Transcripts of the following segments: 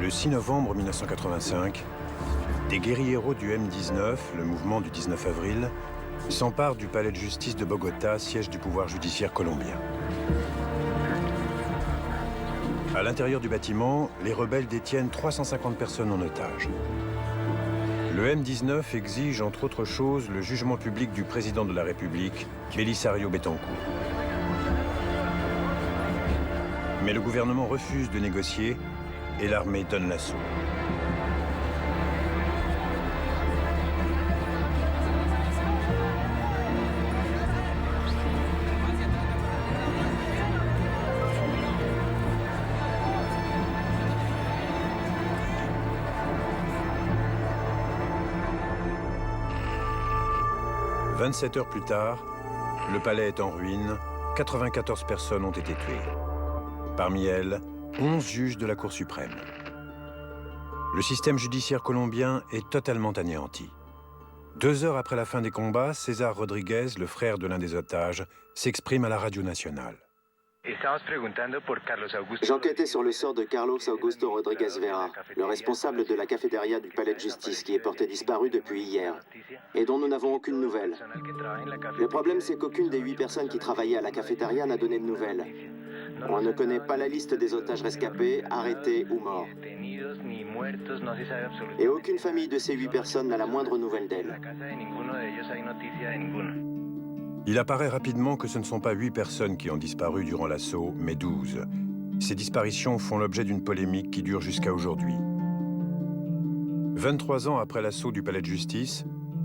Le 6 novembre 1985, des guérilleros du M19, le mouvement du 19 avril, s'emparent du palais de justice de Bogota, siège du pouvoir judiciaire colombien. À l'intérieur du bâtiment, les rebelles détiennent 350 personnes en otage. Le M19 exige, entre autres choses, le jugement public du président de la République, Belisario Betancourt. Mais le gouvernement refuse de négocier et l'armée donne l'assaut. « 27 heures plus tard, le palais est en ruine, 94 personnes ont été tuées. Parmi elles, 11 juges de la Cour suprême. Le système judiciaire colombien est totalement anéanti. 2 heures après la fin des combats, César Rodriguez, le frère de l'un des otages, s'exprime à la radio nationale. J'enquêtais sur le sort de Carlos Augusto Rodriguez Vera, le responsable de la cafétéria du palais de justice qui est porté disparu depuis hier et dont nous n'avons aucune nouvelle. Le problème, c'est qu'aucune des 8 personnes qui travaillaient à la cafétéria n'a donné de nouvelles. On ne connaît pas la liste des otages rescapés, arrêtés ou morts. Et aucune famille de ces 8 personnes n'a la moindre nouvelle d'elles. Il apparaît rapidement que ce ne sont pas 8 personnes qui ont disparu durant l'assaut, mais 12. Ces disparitions font l'objet d'une polémique qui dure jusqu'à aujourd'hui. 23 ans après l'assaut du palais de justice,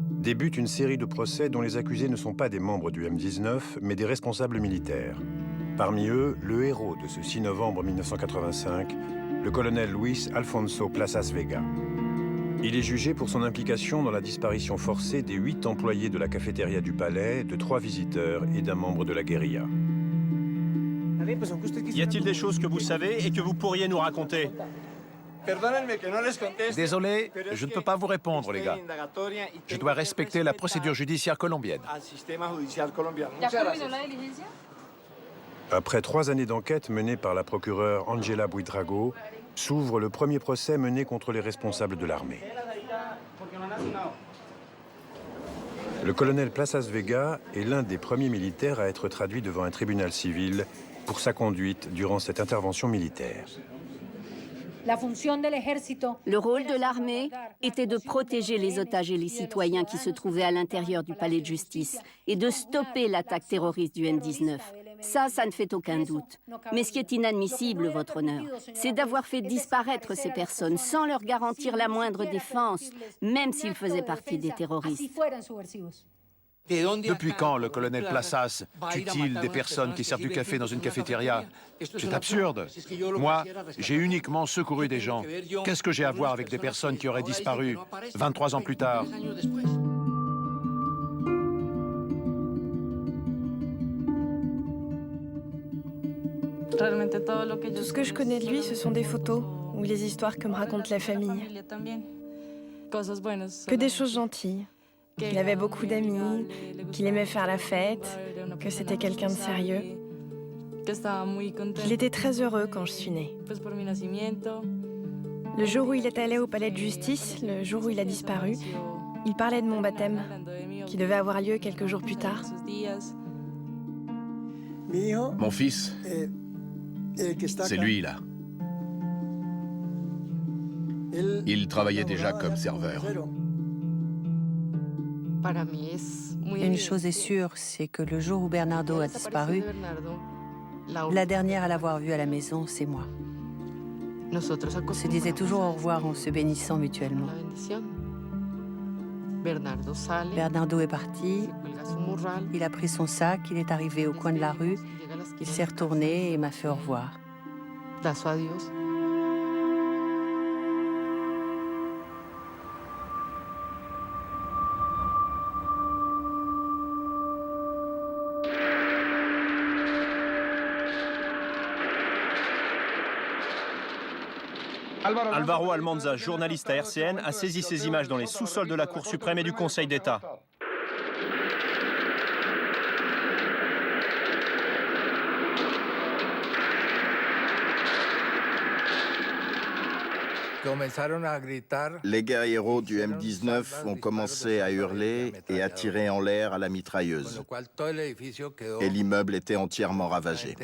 débute une série de procès dont les accusés ne sont pas des membres du M19, mais des responsables militaires. Parmi eux, le héros de ce 6 novembre 1985, le colonel Luis Alfonso Plazas Vega. Il est jugé pour son implication dans la disparition forcée des 8 employés de la cafétéria du palais, de 3 visiteurs et d'un membre de la guérilla. Y a-t-il des choses que vous savez et que vous pourriez nous raconter? Désolé, je ne peux pas vous répondre, les gars. Je dois respecter la procédure judiciaire colombienne. Après 3 années d'enquête menées par la procureure Angela Buitrago, s'ouvre le premier procès mené contre les responsables de l'armée. Le colonel Plazas Vega est l'un des premiers militaires à être traduit devant un tribunal civil pour sa conduite durant cette intervention militaire. Le rôle de l'armée était de protéger les otages et les citoyens qui se trouvaient à l'intérieur du palais de justice et de stopper l'attaque terroriste du M19. Ça ne fait aucun doute. Mais ce qui est inadmissible, votre honneur, c'est d'avoir fait disparaître ces personnes sans leur garantir la moindre défense, même s'ils faisaient partie des terroristes. Depuis quand le colonel Plazas tue-t-il des personnes qui servent du café dans une cafétéria? C'est absurde. Moi, j'ai uniquement secouru des gens. Qu'est-ce que j'ai à voir avec des personnes qui auraient disparu 23 ans plus tard? Tout ce que je connais de lui, ce sont des photos ou les histoires que me raconte la famille. Que des choses gentilles. Qu'il avait beaucoup d'amis, qu'il aimait faire la fête, que c'était quelqu'un de sérieux. Qu'il était très heureux quand je suis née. Le jour où il est allé au palais de justice, le jour où il a disparu, il parlait de mon baptême, qui devait avoir lieu quelques jours plus tard. Mon fils, c'est lui, là. Il travaillait déjà comme serveur. Une chose est sûre, c'est que le jour où Bernardo a disparu, la dernière à l'avoir vu à la maison, c'est moi. On se disait toujours au revoir en se bénissant mutuellement. Bernardo est parti, il a pris son sac, il est arrivé au coin de la rue, il s'est retourné et m'a fait au revoir. Alvaro Almanza, journaliste à RCN, a saisi ces images dans les sous-sols de la Cour suprême et du Conseil d'État. Les guerrieros du M19 ont commencé à hurler et à tirer en l'air à la mitrailleuse. Et l'immeuble était entièrement ravagé.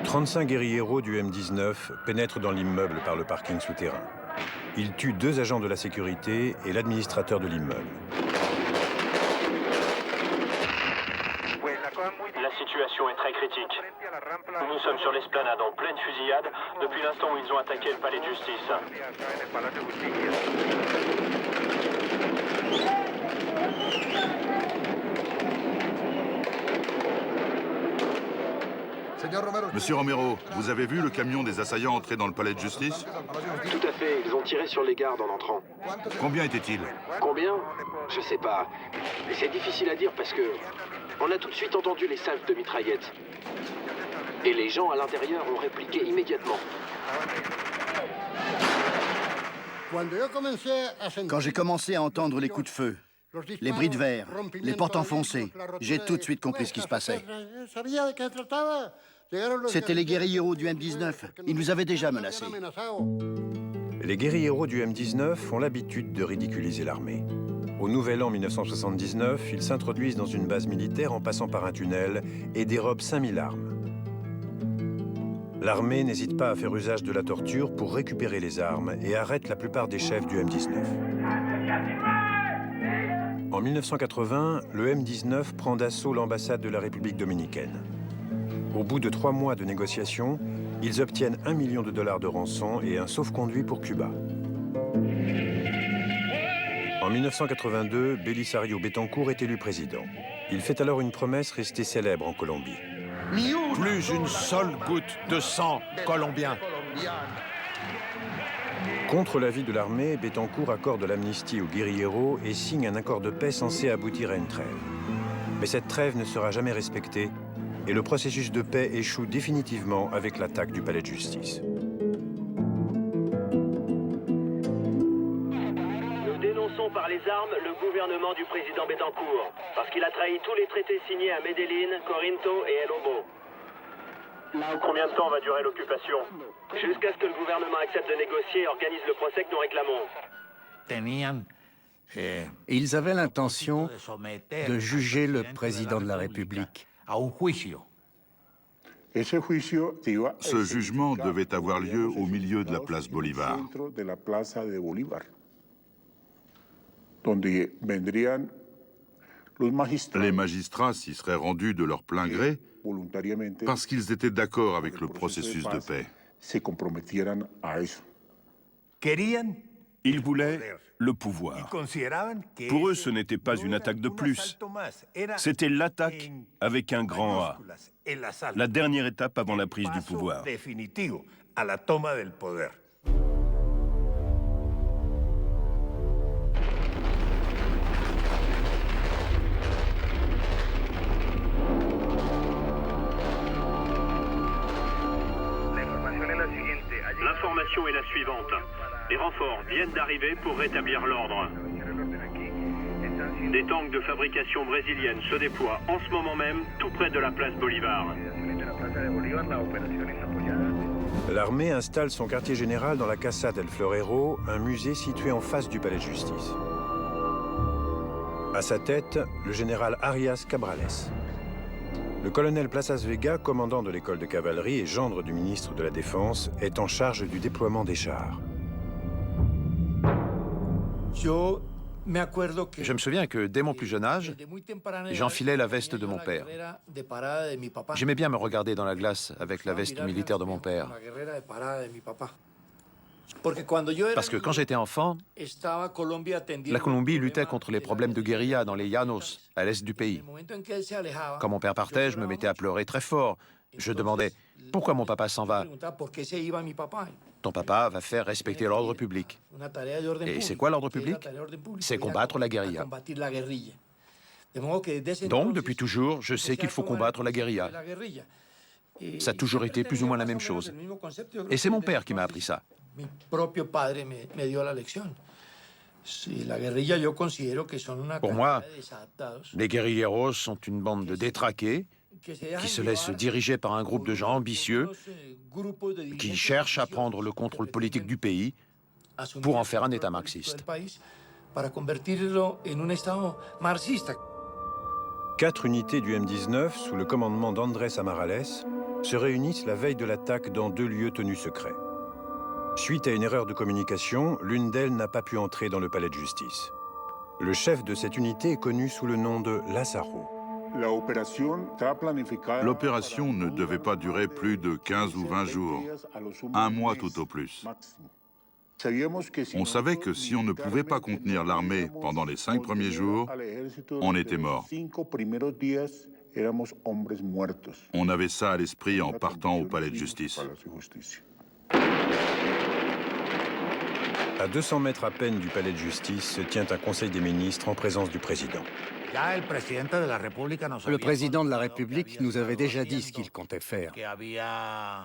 35 guérilleros du M19 pénètrent dans l'immeuble par le parking souterrain. Ils tuent 2 agents de la sécurité et l'administrateur de l'immeuble. La situation est très critique. Nous sommes sur l'esplanade en pleine fusillade depuis l'instant où ils ont attaqué le palais de justice. Monsieur Romero, vous avez vu le camion des assaillants entrer dans le palais de justice? Tout à fait, ils ont tiré sur les gardes en entrant. Combien étaient-ils? Combien? Je sais pas. Mais c'est difficile à dire parce que... on a tout de suite entendu les salves de mitraillettes. Et les gens à l'intérieur ont répliqué immédiatement. Quand j'ai commencé à entendre les coups de feu, les bris de verre, les portes enfoncées, j'ai tout de suite compris ce qui se passait. C'était les guérilleros du M19. Ils nous avaient déjà menacés. Les guérilleros du M19 ont l'habitude de ridiculiser l'armée. Au Nouvel An 1979, ils s'introduisent dans une base militaire en passant par un tunnel et dérobent 5000 armes. L'armée n'hésite pas à faire usage de la torture pour récupérer les armes et arrête la plupart des chefs du M19. En 1980, le M19 prend d'assaut l'ambassade de la République dominicaine. Au bout de 3 mois de négociations, ils obtiennent $1 million de rançon et un sauf-conduit pour Cuba. En 1982, Belisario Betancourt est élu président. Il fait alors une promesse restée célèbre en Colombie. Plus une seule goutte de sang colombien. Contre l'avis de l'armée, Betancourt accorde l'amnistie aux guérilleros et signe un accord de paix censé aboutir à une trêve. Mais cette trêve ne sera jamais respectée et le processus de paix échoue définitivement avec l'attaque du palais de justice. Nous dénonçons par les armes le gouvernement du président Betancourt, parce qu'il a trahi tous les traités signés à Medellín, Corinto et El Obo. Combien de temps va durer l'occupation? Jusqu'à ce que le gouvernement accepte de négocier et organise le procès que nous réclamons. Ils avaient l'intention de juger le président de la République. Ce jugement devait avoir lieu au milieu de la place Bolivar. Les magistrats s'y seraient rendus de leur plein gré parce qu'ils étaient d'accord avec le processus de paix. Ils voulaient le pouvoir. Pour eux, ce n'était pas une attaque de plus. C'était l'attaque avec un grand A. La dernière étape avant la prise du pouvoir. L'information est la suivante. Les renforts viennent d'arriver pour rétablir l'ordre. Des tanks de fabrication brésilienne se déploient en ce moment même tout près de la place Bolivar. L'armée installe son quartier général dans la Casa del Florero, un musée situé en face du palais de justice. À sa tête, le général Arias Cabrales. Le colonel Plazas Vega, commandant de l'école de cavalerie et gendre du ministre de la Défense, est en charge du déploiement des chars. Je me souviens que dès mon plus jeune âge, j'enfilais la veste de mon père. J'aimais bien me regarder dans la glace avec la veste militaire de mon père. Parce que quand j'étais enfant, la Colombie luttait contre les problèmes de guérilla dans les llanos, à l'est du pays. Quand mon père partait, je me mettais à pleurer très fort. Je demandais « Pourquoi mon papa s'en va ?» Ton papa va faire respecter l'ordre public. Et c'est quoi l'ordre public? C'est combattre la guérilla. Donc, depuis toujours, je sais qu'il faut combattre la guérilla. Ça a toujours été plus ou moins la même chose. Et c'est mon père qui m'a appris ça. Pour moi, les guérilleros sont une bande de détraqués qui se laisse diriger par un groupe de gens ambitieux qui cherchent à prendre le contrôle politique du pays pour en faire un État marxiste. 4 unités du M19, sous le commandement d'Andrés Amarales, se réunissent la veille de l'attaque dans 2 lieux tenus secrets. Suite à une erreur de communication, l'une d'elles n'a pas pu entrer dans le palais de justice. Le chef de cette unité est connu sous le nom de Lázaro. L'opération ne devait pas durer plus de 15 ou 20 jours, un mois tout au plus. On savait que si on ne pouvait pas contenir l'armée pendant les 5 premiers jours, on était mort. On avait ça à l'esprit en partant au palais de justice. À 200 mètres à peine du palais de justice se tient un conseil des ministres en présence du président. Le président de la République nous avait déjà dit ce qu'il comptait faire.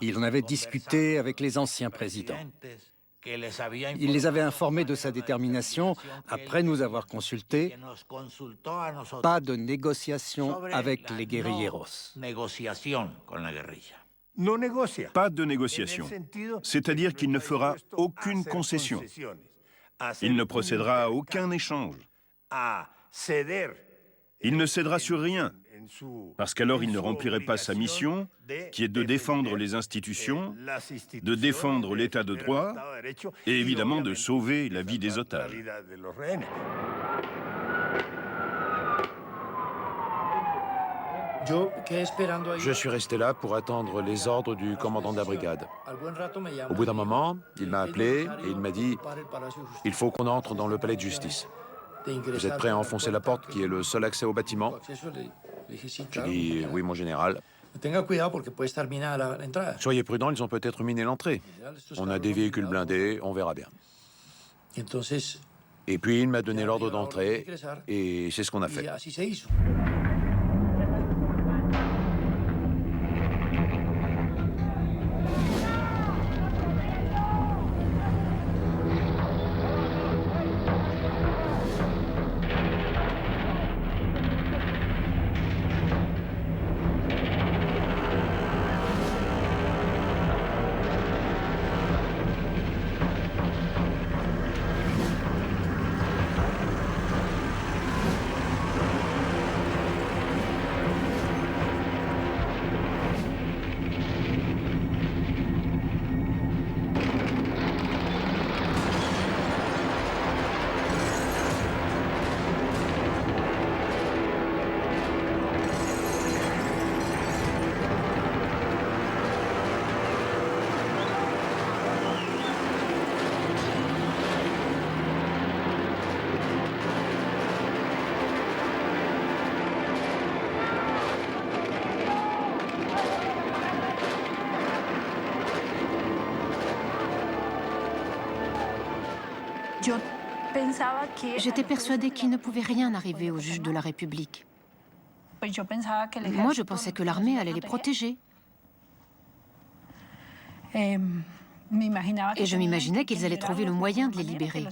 Il en avait discuté avec les anciens présidents. Il les avait informés de sa détermination après nous avoir consultés. Pas de négociation avec les guérilleros. Pas de négociation. C'est-à-dire qu'il ne fera aucune concession. Il ne procédera à aucun échange. Il ne cédera sur rien, parce qu'alors il ne remplirait pas sa mission, qui est de défendre les institutions, de défendre l'état de droit et évidemment de sauver la vie des otages. Je suis resté là pour attendre les ordres du commandant de la brigade. Au bout d'un moment, il m'a appelé et il m'a dit « Il faut qu'on entre dans le palais de justice. Vous êtes prêt à enfoncer la porte qui est le seul accès au bâtiment ?» J'ai dit « Oui, mon général. » Soyez prudent, ils ont peut-être miné l'entrée. On a des véhicules blindés, on verra bien. Et puis il m'a donné l'ordre d'entrer et c'est ce qu'on a fait. J'étais persuadée qu'il ne pouvait rien arriver aux juges de la République. Moi, je pensais que l'armée allait les protéger. Et je m'imaginais qu'ils allaient trouver le moyen de les libérer.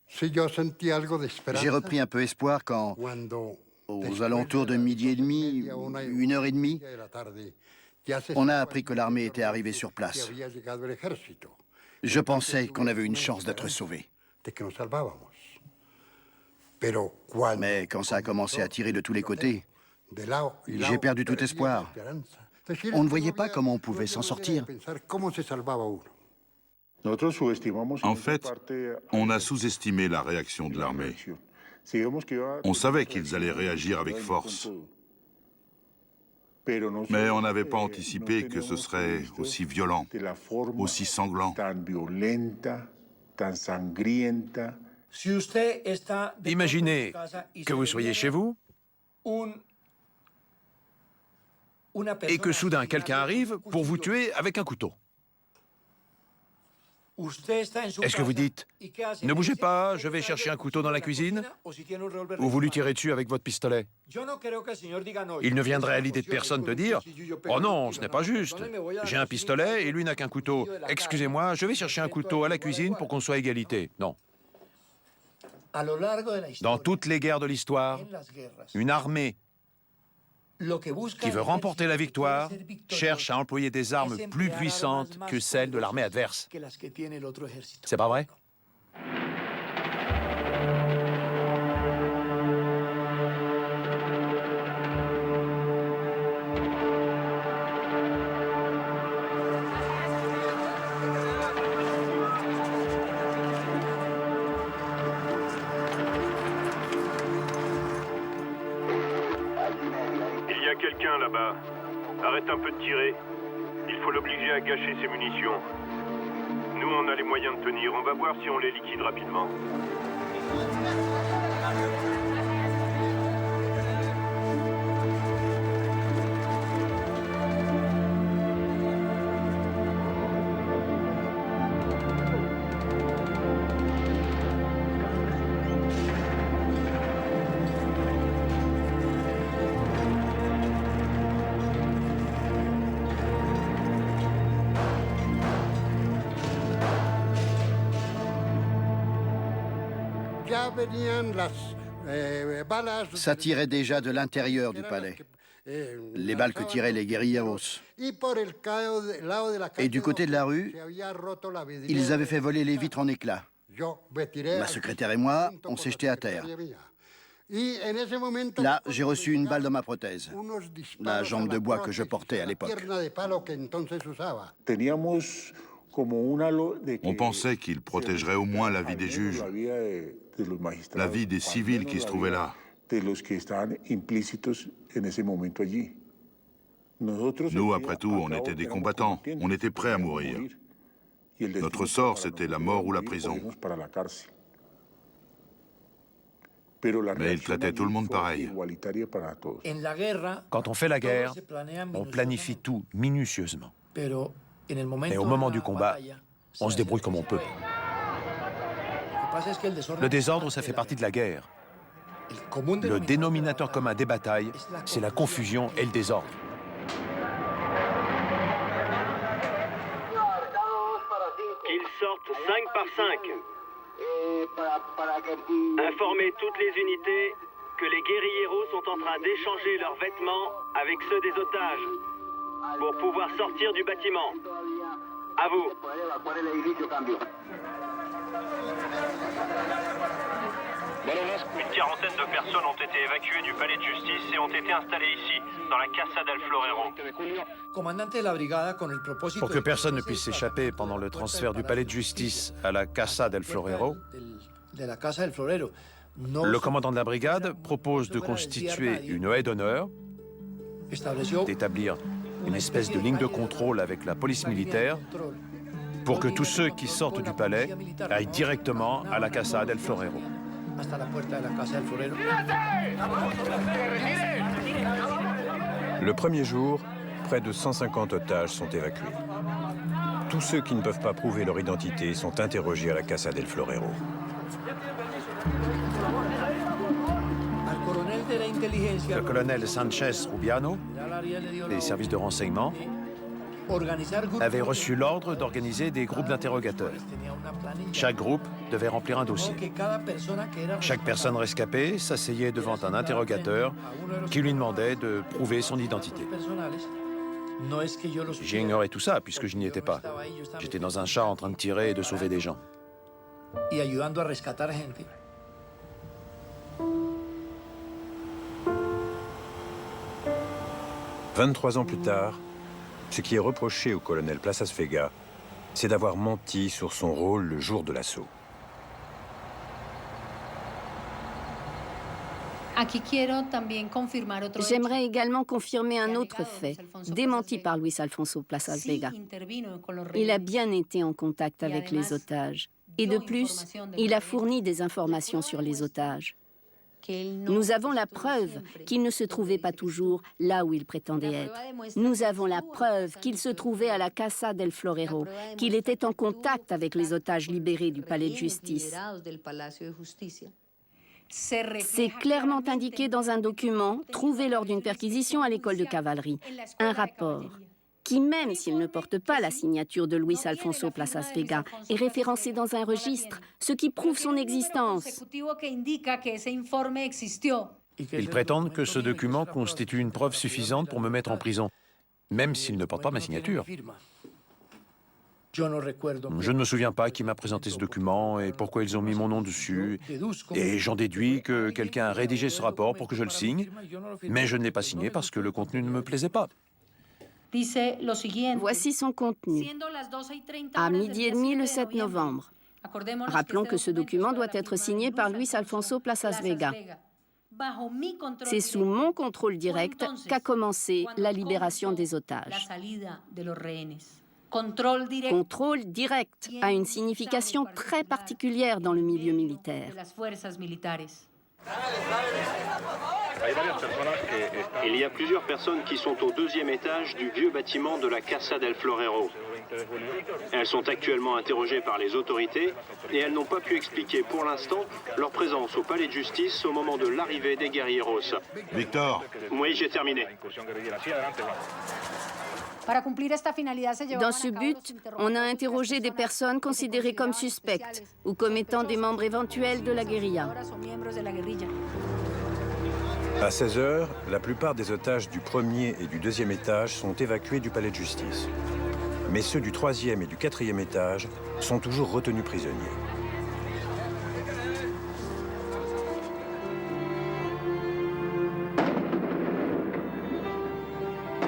J'ai repris un peu espoir quand, aux alentours de 12h30, 1h30, on a appris que l'armée était arrivée sur place. Je pensais qu'on avait une chance d'être sauvés. Mais quand ça a commencé à tirer de tous les côtés, j'ai perdu tout espoir. On ne voyait pas comment on pouvait s'en sortir. En fait, on a sous-estimé la réaction de l'armée. On savait qu'ils allaient réagir avec force. Mais on n'avait pas anticipé que ce serait aussi violent, aussi sanglant. Imaginez que vous soyez chez vous et que soudain quelqu'un arrive pour vous tuer avec un couteau. Est-ce que vous dites « Ne bougez pas, je vais chercher un couteau dans la cuisine » ou vous lui tirez dessus avec votre pistolet? Il ne viendrait à l'idée de personne de dire « Oh non, ce n'est pas juste. J'ai un pistolet et lui n'a qu'un couteau. Excusez-moi, je vais chercher un couteau à la cuisine pour qu'on soit égalité. » Non. Dans toutes les guerres de l'histoire, une armée qui veut remporter la victoire cherche à employer des armes plus puissantes que celles de l'armée adverse. C'est pas vrai? Il y a quelqu'un là-bas. Arrête un peu de tirer. Il faut l'obliger à gâcher ses munitions. Nous, on a les moyens de tenir. On va voir si on les liquide rapidement. Ça tirait déjà de l'intérieur du palais. Les balles que tiraient les guérilleros. Et du côté de la rue, ils avaient fait voler les vitres en éclats. Ma secrétaire et moi, on s'est jetés à terre. Là, j'ai reçu une balle dans ma prothèse, la jambe de bois que je portais à l'époque. On pensait qu'il protégerait au moins la vie des juges, la vie des civils qui se trouvaient là. Nous, après tout, on était des combattants, on était prêts à mourir. Notre sort, c'était la mort ou la prison. Mais ils traitaient tout le monde pareil. Quand on fait la guerre, on planifie tout minutieusement. Mais au moment du combat, on se débrouille comme on peut. Le désordre, ça fait partie de la guerre. Le dénominateur commun des batailles, c'est la confusion et le désordre. Qu'ils sortent 5 par 5. Informez toutes les unités que les guérilleros sont en train d'échanger leurs vêtements avec ceux des otages pour pouvoir sortir du bâtiment. À vous. Une quarantaine de personnes ont été évacuées du palais de justice et ont été installées ici, dans la Casa del Florero. Pour que personne ne puisse s'échapper pendant le transfert du palais de justice à la Casa del Florero, le commandant de la brigade propose de constituer une haie d'honneur, d'établir une espèce de ligne de contrôle avec la police militaire pour que tous ceux qui sortent du palais aillent directement à la Casa del Florero. Le premier jour, près de 150 otages sont évacués. Tous ceux qui ne peuvent pas prouver leur identité sont interrogés à la Casa del Florero. Le colonel Sanchez Rubiano, des services de renseignement, avait reçu l'ordre d'organiser des groupes d'interrogateurs. Chaque groupe devait remplir un dossier. Chaque personne rescapée s'asseyait devant un interrogateur qui lui demandait de prouver son identité. J'ai ignoré tout ça puisque je n'y étais pas. J'étais dans un char en train de tirer et de sauver des gens. 23 ans plus tard, ce qui est reproché au colonel Plazas Vega, c'est d'avoir menti sur son rôle le jour de l'assaut. J'aimerais également confirmer un autre fait, démenti par Luis Alfonso Plazas Vega. Il a bien été en contact avec les otages. Et de plus, il a fourni des informations sur les otages. Nous avons la preuve qu'il ne se trouvait pas toujours là où il prétendait être. Nous avons la preuve qu'il se trouvait à la Casa del Florero, qu'il était en contact avec les otages libérés du palais de justice. C'est clairement indiqué dans un document trouvé lors d'une perquisition à l'école de cavalerie. Un rapport qui, même s'il ne porte pas la signature de Luis Alfonso Plazas Vega, est référencé dans un registre, ce qui prouve son existence. Ils prétendent que ce document constitue une preuve suffisante pour me mettre en prison, même s'ils ne portent pas ma signature. Je ne me souviens pas qui m'a présenté ce document et pourquoi ils ont mis mon nom dessus. Et j'en déduis que quelqu'un a rédigé ce rapport pour que je le signe, mais je ne l'ai pas signé parce que le contenu ne me plaisait pas. Voici son contenu. À 12h30 le 7 novembre. Rappelons que ce document doit être signé par Luis Alfonso Plazas Vega. C'est sous mon contrôle direct qu'a commencé la libération des otages. Contrôle direct a une signification très particulière dans le milieu militaire. Il y a plusieurs personnes qui sont au 2e étage du vieux bâtiment de la Casa del Florero. Elles sont actuellement interrogées par les autorités et elles n'ont pas pu expliquer pour l'instant leur présence au palais de justice au moment de l'arrivée des guerrilleros. Victor. Oui, j'ai terminé. Dans ce but, on a interrogé des personnes considérées comme suspectes ou comme étant des membres éventuels de la guérilla. À 16h, la plupart des otages du 1er et du 2e étage sont évacués du palais de justice. Mais ceux du 3e et du 4e étage sont toujours retenus prisonniers.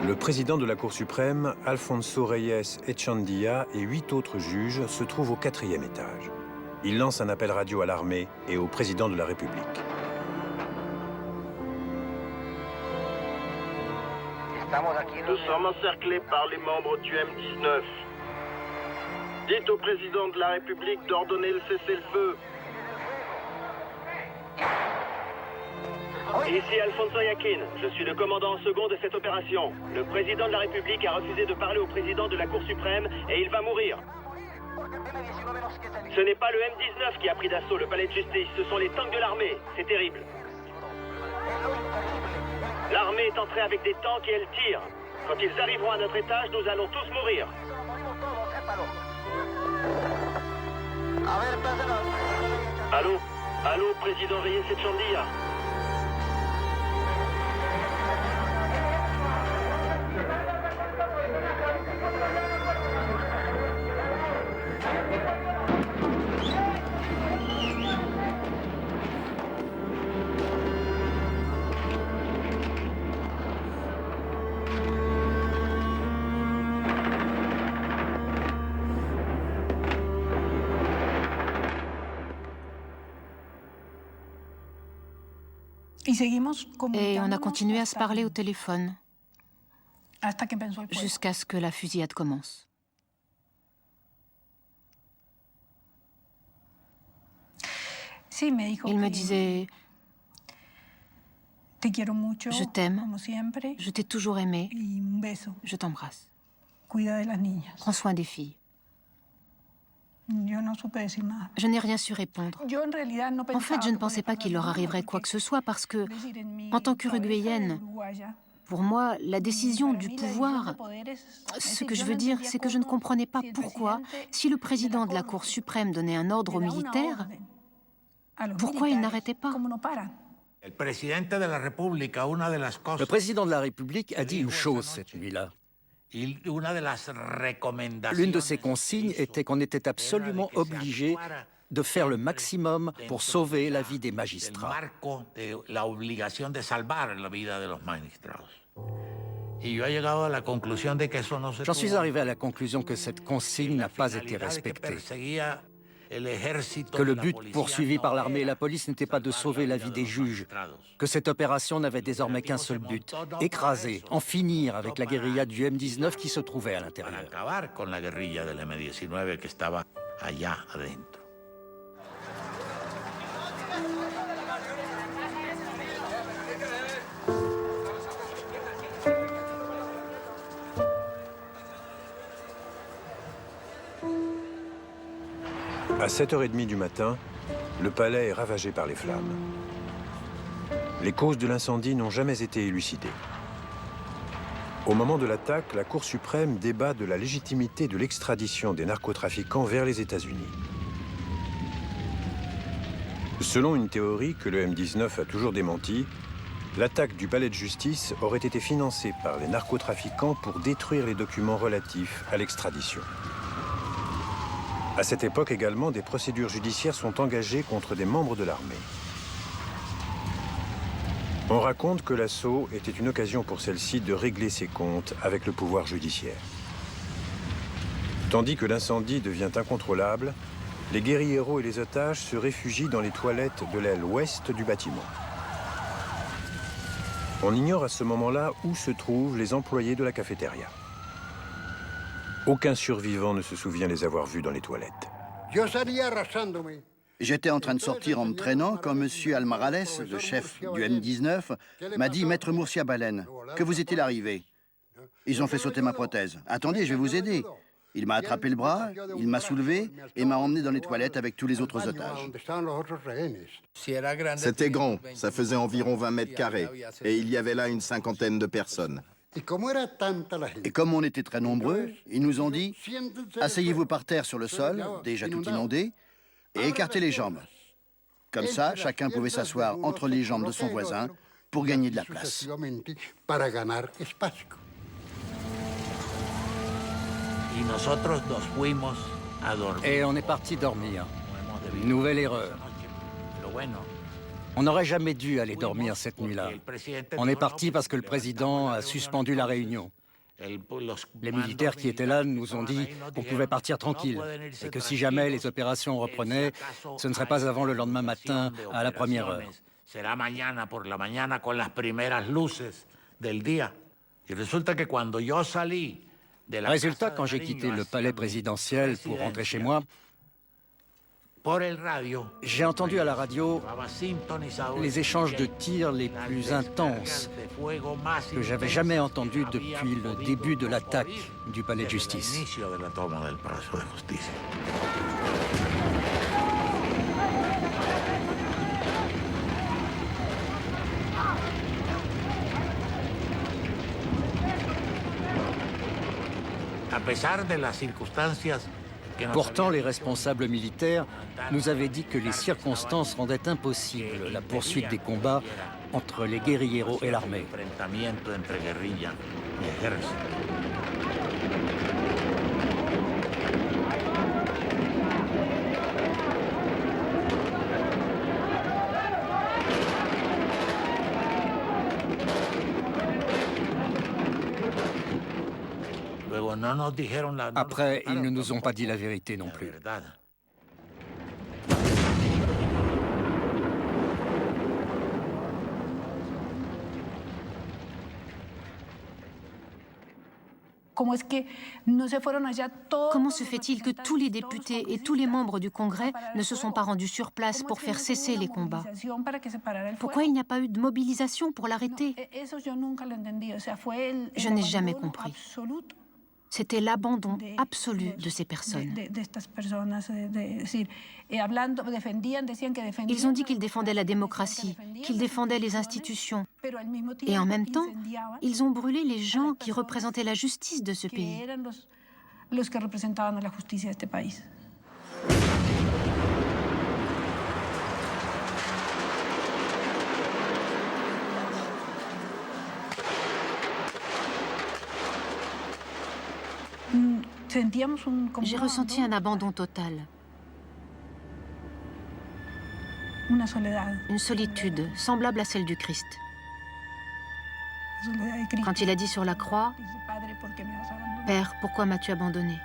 Le président de la Cour suprême, Alfonso Reyes Echandía, et 8 autres juges se trouvent au 4e étage. Il lance un appel radio à l'armée et au président de la République. Nous sommes encerclés par les membres du M19. Dites au président de la République d'ordonner le cessez-le-feu. Ici Alfonso Yaquin, je suis le commandant second de cette opération. Le président de la République a refusé de parler au président de la Cour suprême et il va mourir. Ce n'est pas le M19 qui a pris d'assaut le palais de justice, ce sont les tanks de l'armée. C'est terrible. L'armée est entrée avec des tanks et elle tire. Quand ils arriveront à notre étage, nous allons tous mourir. Allô? Allô, président Reyes Echandía? Et on a continué à se parler au téléphone jusqu'à ce que la fusillade commence. Il me disait « Je t'aime, je t'ai toujours aimé, je t'embrasse. Prends soin des filles. » Je n'ai rien su répondre. En fait, je ne pensais pas qu'il leur arriverait quoi que ce soit parce que, en tant qu'Uruguayenne, pour moi, la décision du pouvoir, ce que je veux dire, c'est que je ne comprenais pas pourquoi, si le président de la Cour suprême donnait un ordre aux militaires, pourquoi il n'arrêtait pas? Le président de la République a dit une chose cette nuit-là. L'une de ses consignes était qu'on était absolument obligé de faire le maximum pour sauver la vie des magistrats. J'en suis arrivé à la conclusion que cette consigne n'a pas été respectée. Que le but poursuivi par l'armée et la police n'était pas de sauver la vie des juges, que cette opération n'avait désormais qu'un seul but, écraser, en finir avec la guérilla du M19 qui se trouvait à l'intérieur. À 7h30 du matin, le palais est ravagé par les flammes. Les causes de l'incendie n'ont jamais été élucidées. Au moment de l'attaque, la Cour suprême débat de la légitimité de l'extradition des narcotrafiquants vers les États-Unis. Selon une théorie que le M19 a toujours démentie, L'attaque du palais de justice aurait été financée par les narcotrafiquants pour détruire les documents relatifs à l'extradition. À cette époque également, des procédures judiciaires sont engagées contre des membres de l'armée. On raconte que l'assaut était une occasion pour celle-ci de régler ses comptes avec le pouvoir judiciaire. Tandis que l'incendie devient incontrôlable, les guérilleros et les otages se réfugient dans les toilettes de l'aile ouest du bâtiment. On ignore à ce moment-là où se trouvent les employés de la cafétéria. Aucun survivant ne se souvient les avoir vus dans les toilettes. J'étais en train de sortir en me traînant quand M. Almarales, le chef du M19, m'a dit « Maître Murcia Baleine, que vous est-il arrivé ?» Ils ont fait sauter ma prothèse. « Attendez, je vais vous aider. » Il m'a attrapé le bras, il m'a soulevé et m'a emmené dans les toilettes avec tous les autres otages. C'était grand, ça faisait environ 20 mètres carrés, et il y avait là une cinquantaine de personnes. Et comme on était très nombreux, ils nous ont dit « Asseyez-vous par terre sur le sol, déjà tout inondé, et écartez les jambes. » Comme ça, chacun pouvait s'asseoir entre les jambes de son voisin pour gagner de la place. Et on est parti dormir. Une nouvelle erreur. On n'aurait jamais dû aller dormir cette nuit-là. On est parti parce que le président a suspendu la réunion. Les militaires qui étaient là nous ont dit qu'on pouvait partir tranquille et que si jamais les opérations reprenaient, ce ne serait pas avant le lendemain matin à la première heure. Résultat, quand j'ai quitté le palais présidentiel pour rentrer chez moi, j'ai entendu à la radio les échanges de tirs les plus intenses que j'avais jamais entendus depuis le début de l'attaque du palais de justice. Pourtant, les responsables militaires nous avaient dit que les circonstances rendaient impossible la poursuite des combats entre les guérilleros et l'armée. Après, ils ne nous ont pas dit la vérité non plus. Comment se fait-il que tous les députés et tous les membres du Congrès ne se sont pas rendus sur place pour faire cesser les combats? Pourquoi il n'y a pas eu de mobilisation pour l'arrêter? Je n'ai jamais compris. C'était l'abandon absolu de ces personnes. Ils ont dit qu'ils défendaient la démocratie, qu'ils défendaient les institutions. Et en même temps, ils ont brûlé les gens qui représentaient la justice de ce pays. J'ai ressenti un abandon total. Une solitude semblable à celle du Christ. Quand il a dit sur la croix, « Père, pourquoi m'as-tu abandonné ?»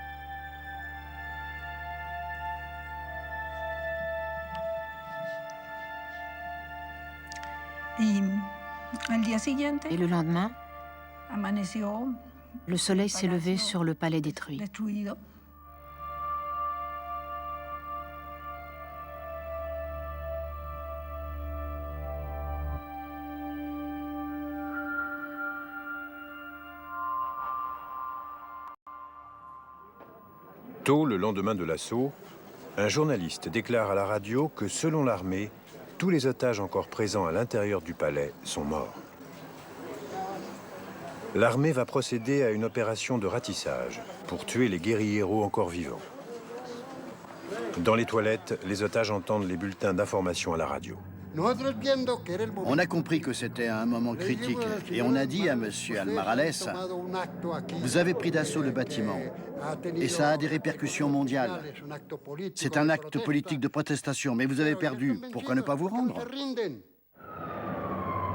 Et le lendemain, le soleil s'est levé sur le palais détruit. Tôt le lendemain de l'assaut, un journaliste déclare à la radio que selon l'armée, tous les otages encore présents à l'intérieur du palais sont morts. L'armée va procéder à une opération de ratissage pour tuer les guérilleros encore vivants. Dans les toilettes, les otages entendent les bulletins d'information à la radio. On a compris que c'était un moment critique et on a dit à M. Almarales, vous avez pris d'assaut le bâtiment et ça a des répercussions mondiales. C'est un acte politique de protestation, mais vous avez perdu. Pourquoi ne pas vous rendre?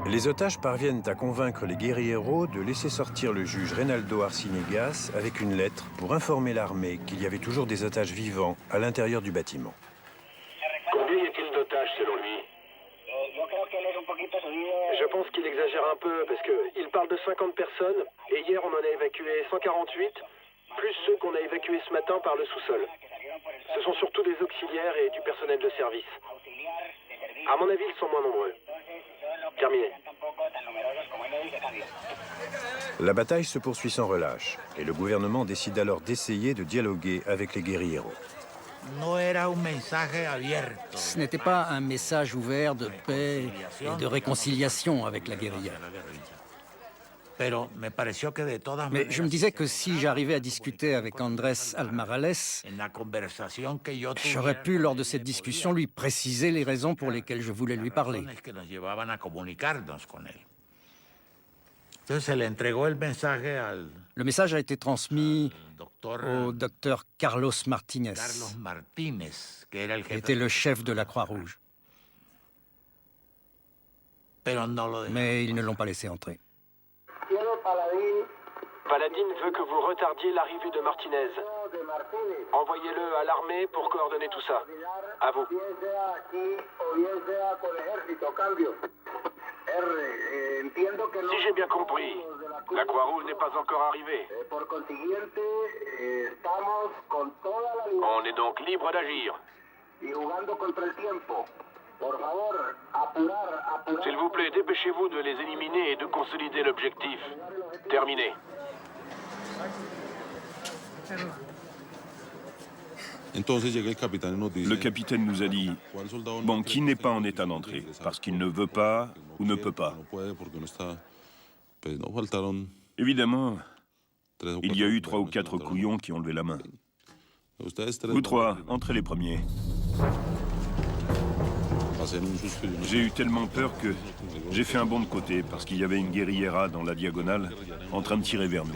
Les otages parviennent à convaincre les guérilleros de laisser sortir le juge Reinaldo Arciniegas avec une lettre pour informer l'armée qu'il y avait toujours des otages vivants à l'intérieur du bâtiment. Combien y a-t-il d'otages selon lui? Je pense qu'il exagère un peu parce qu'il parle de 50 personnes et hier on en a évacué 148, plus ceux qu'on a évacués ce matin par le sous-sol. Ce sont surtout des auxiliaires et du personnel de service. À mon avis, ils sont moins nombreux. Terminé. La bataille se poursuit sans relâche et le gouvernement décide alors d'essayer de dialoguer avec les guérilleros. Ce n'était pas un message ouvert de paix et de réconciliation avec la guérilla. Mais je me disais que si j'arrivais à discuter avec Andrés Almarales, j'aurais pu, lors de cette discussion, lui préciser les raisons pour lesquelles je voulais lui parler. Le message a été transmis au docteur Carlos Martínez, qui était le chef de la Croix-Rouge. Mais ils ne l'ont pas laissé entrer. Paladine veut que vous retardiez l'arrivée de Martinez. Envoyez-le à l'armée pour coordonner tout ça. À vous. Si j'ai bien compris, la Croix-Rouge n'est pas encore arrivée. On est donc libre d'agir. S'il vous plaît, dépêchez-vous de les éliminer et de consolider l'objectif. Terminé. Le capitaine nous a dit, bon, qui n'est pas en état d'entrer, parce qu'il ne veut pas ou ne peut pas. Évidemment, il y a eu 3 ou 4 couillons qui ont levé la main. Vous 3, entrez les premiers. J'ai eu tellement peur que j'ai fait un bond de côté parce qu'il y avait une guérillera dans la diagonale en train de tirer vers nous.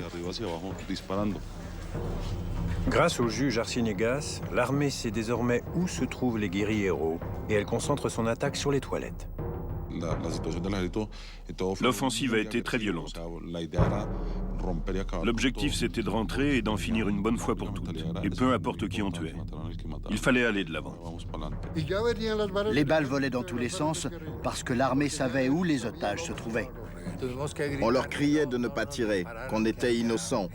Grâce au juge Arciniegas, l'armée sait désormais où se trouvent les guérilleros et elle concentre son attaque sur les toilettes. L'offensive a été très violente. L'objectif, c'était de rentrer et d'en finir une bonne fois pour toutes, et peu importe qui on tuait. Il fallait aller de l'avant. Les balles volaient dans tous les sens parce que l'armée savait où les otages se trouvaient. On leur criait de ne pas tirer, qu'on était innocents,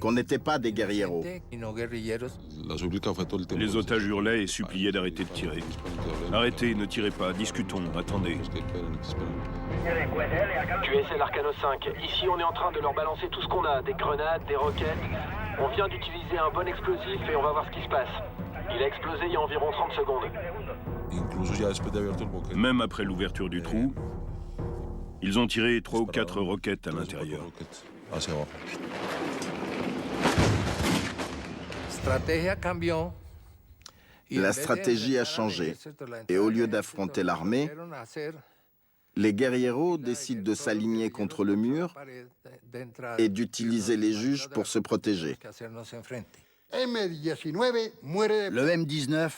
qu'on n'était pas des guérilleros. Les otages hurlaient et suppliaient d'arrêter de tirer. Arrêtez, ne tirez pas, discutons, attendez. QSL Arcano 5, ici on est en train de leur balancer tout ce qu'on a, des grenades, des roquettes. On vient d'utiliser un bon explosif et on va voir ce qui se passe. Il a explosé il y a environ 30 secondes. Même après l'ouverture du trou, ils ont tiré 3 ou 4 roquettes à l'intérieur. La stratégie a changé. Et au lieu d'affronter l'armée, les guérilleros décident de s'aligner contre le mur et d'utiliser les juges pour se protéger. Le M19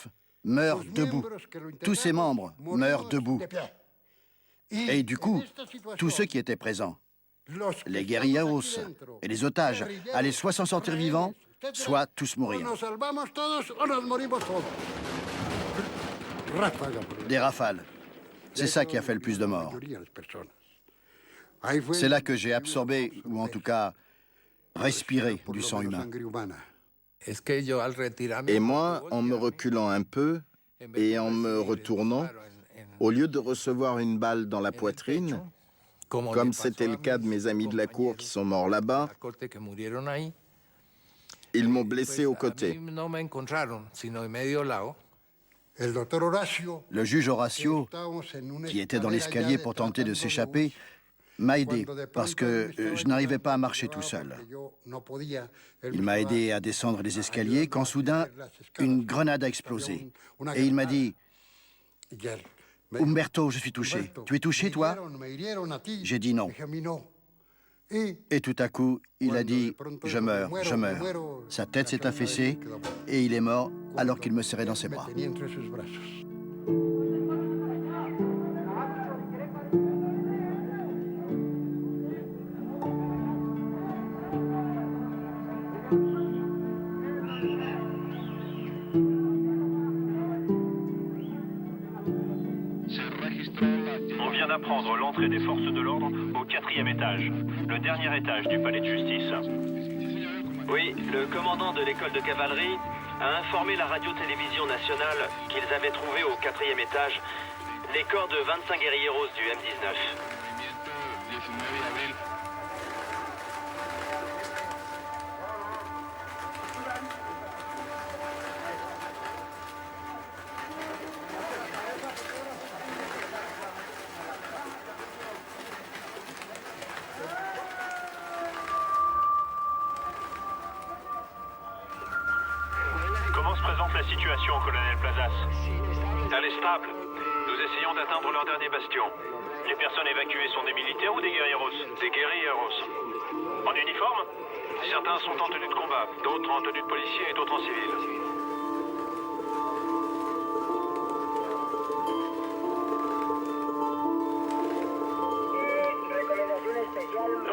meurt debout. Tous ses membres meurent debout. Et du coup, tous ceux qui étaient présents, les guérilleros et les otages, allaient soit s'en sortir vivants, soit tous mourir. Des rafales. C'est ça qui a fait le plus de morts. C'est là que j'ai absorbé, ou en tout cas respiré, du sang humain. Et moi, en me reculant un peu et en me retournant, au lieu de recevoir une balle dans la poitrine, comme c'était le cas de mes amis de la cour qui sont morts là-bas, ils m'ont blessé au côté. Le juge Horacio, qui était dans l'escalier pour tenter de s'échapper, m'a aidé parce que je n'arrivais pas à marcher tout seul. Il m'a aidé à descendre les escaliers quand soudain, une grenade a explosé. Et il m'a dit Umberto, je suis touché. Tu es touché, toi? J'ai dit non. Et tout à coup, il a dit « Je meurs, je meurs ». Sa tête s'est affaissée et il est mort alors qu'il me serrait dans ses bras. On vient d'apprendre l'entrée des forces de l'ordre au 4e étage, le dernier étage du palais de justice. Oui, le commandant de l'école de cavalerie a informé la radio-télévision nationale qu'ils avaient trouvé au 4e étage les corps de 25 guerrilleros du M19. Comment se présente la situation, colonel Plazas? Elle est stable. Nous essayons d'atteindre leur dernier bastion. Les personnes évacuées sont des militaires ou des guerrilleros? Des guerrilleros. En uniforme? Certains sont en tenue de combat, d'autres en tenue de policier et d'autres en civil.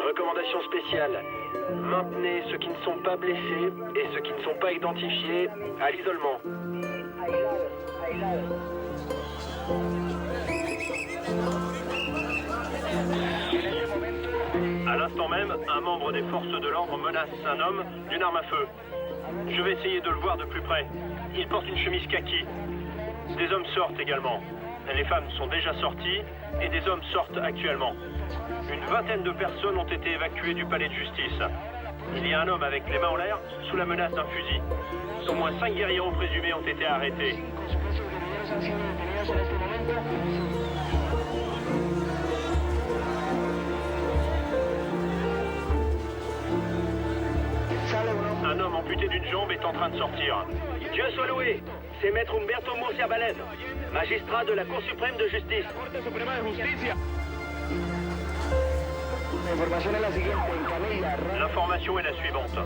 Recommandation spéciale. Maintenez ceux qui ne sont pas blessés et ceux qui ne sont pas identifiés à l'isolement. À l'instant même, un membre des forces de l'ordre menace un homme d'une arme à feu. Je vais essayer de le voir de plus près. Il porte une chemise kaki. Des hommes sortent également. Les femmes sont déjà sorties et des hommes sortent actuellement. Une vingtaine de personnes ont été évacuées du palais de justice. Il y a un homme avec les mains en l'air sous la menace d'un fusil. Au moins 5 guerrieros présumés ont été arrêtés. Un homme amputé d'une jambe est en train de sortir. Dieu soit loué, c'est maître Umberto Murcia Balen, magistrat de la Cour suprême de justice. L'information est la suivante.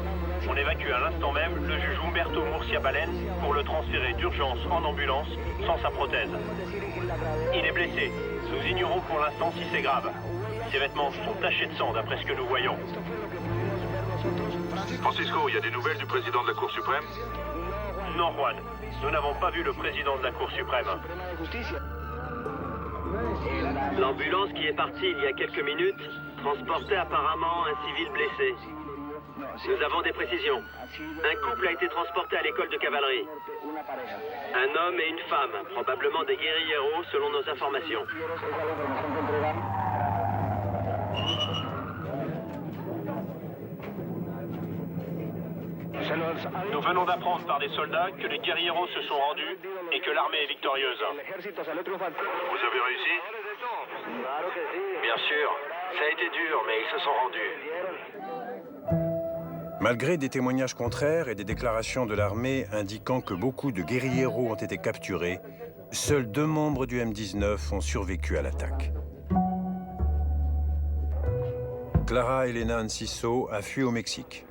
On évacue à l'instant même le juge Umberto Murcia Balen pour le transférer d'urgence en ambulance sans sa prothèse. Il est blessé. Nous ignorons pour l'instant si c'est grave. Ses vêtements sont tachés de sang d'après ce que nous voyons. Francisco, il y a des nouvelles du président de la Cour suprême? Non, Juan. Nous n'avons pas vu le président de la Cour suprême. L'ambulance qui est partie il y a quelques minutes transportait apparemment un civil blessé. Nous avons des précisions. Un couple a été transporté à l'école de cavalerie. Un homme et une femme, probablement des guerrilleros selon nos informations. Nous venons d'apprendre par des soldats que les guerrilleros se sont rendus et que l'armée est victorieuse. Vous avez réussi? Bien sûr. Ça a été dur, mais ils se sont rendus. Malgré des témoignages contraires et des déclarations de l'armée indiquant que beaucoup de guerrilleros ont été capturés, seuls 2 membres du M19 ont survécu à l'attaque. Clara Elena Enciso a fui au Mexique.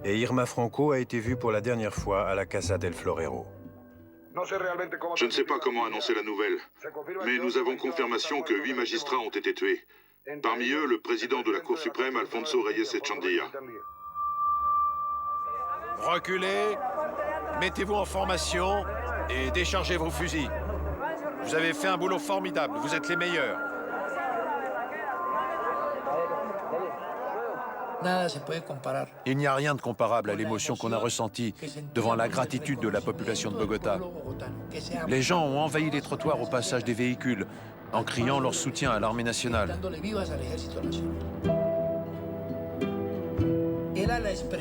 Et Irma Franco a été vue pour la dernière fois à la Casa del Florero. Je ne sais pas comment annoncer la nouvelle, mais nous avons confirmation que 8 magistrats ont été tués. Parmi eux, le président de la Cour suprême, Alfonso Reyes Echandía. Reculez, mettez-vous en formation et déchargez vos fusils. Vous avez fait un boulot formidable, vous êtes les meilleurs. Il n'y a rien de comparable à l'émotion qu'on a ressentie devant la gratitude de la population de Bogota. Les gens ont envahi les trottoirs au passage des véhicules en criant leur soutien à l'armée nationale.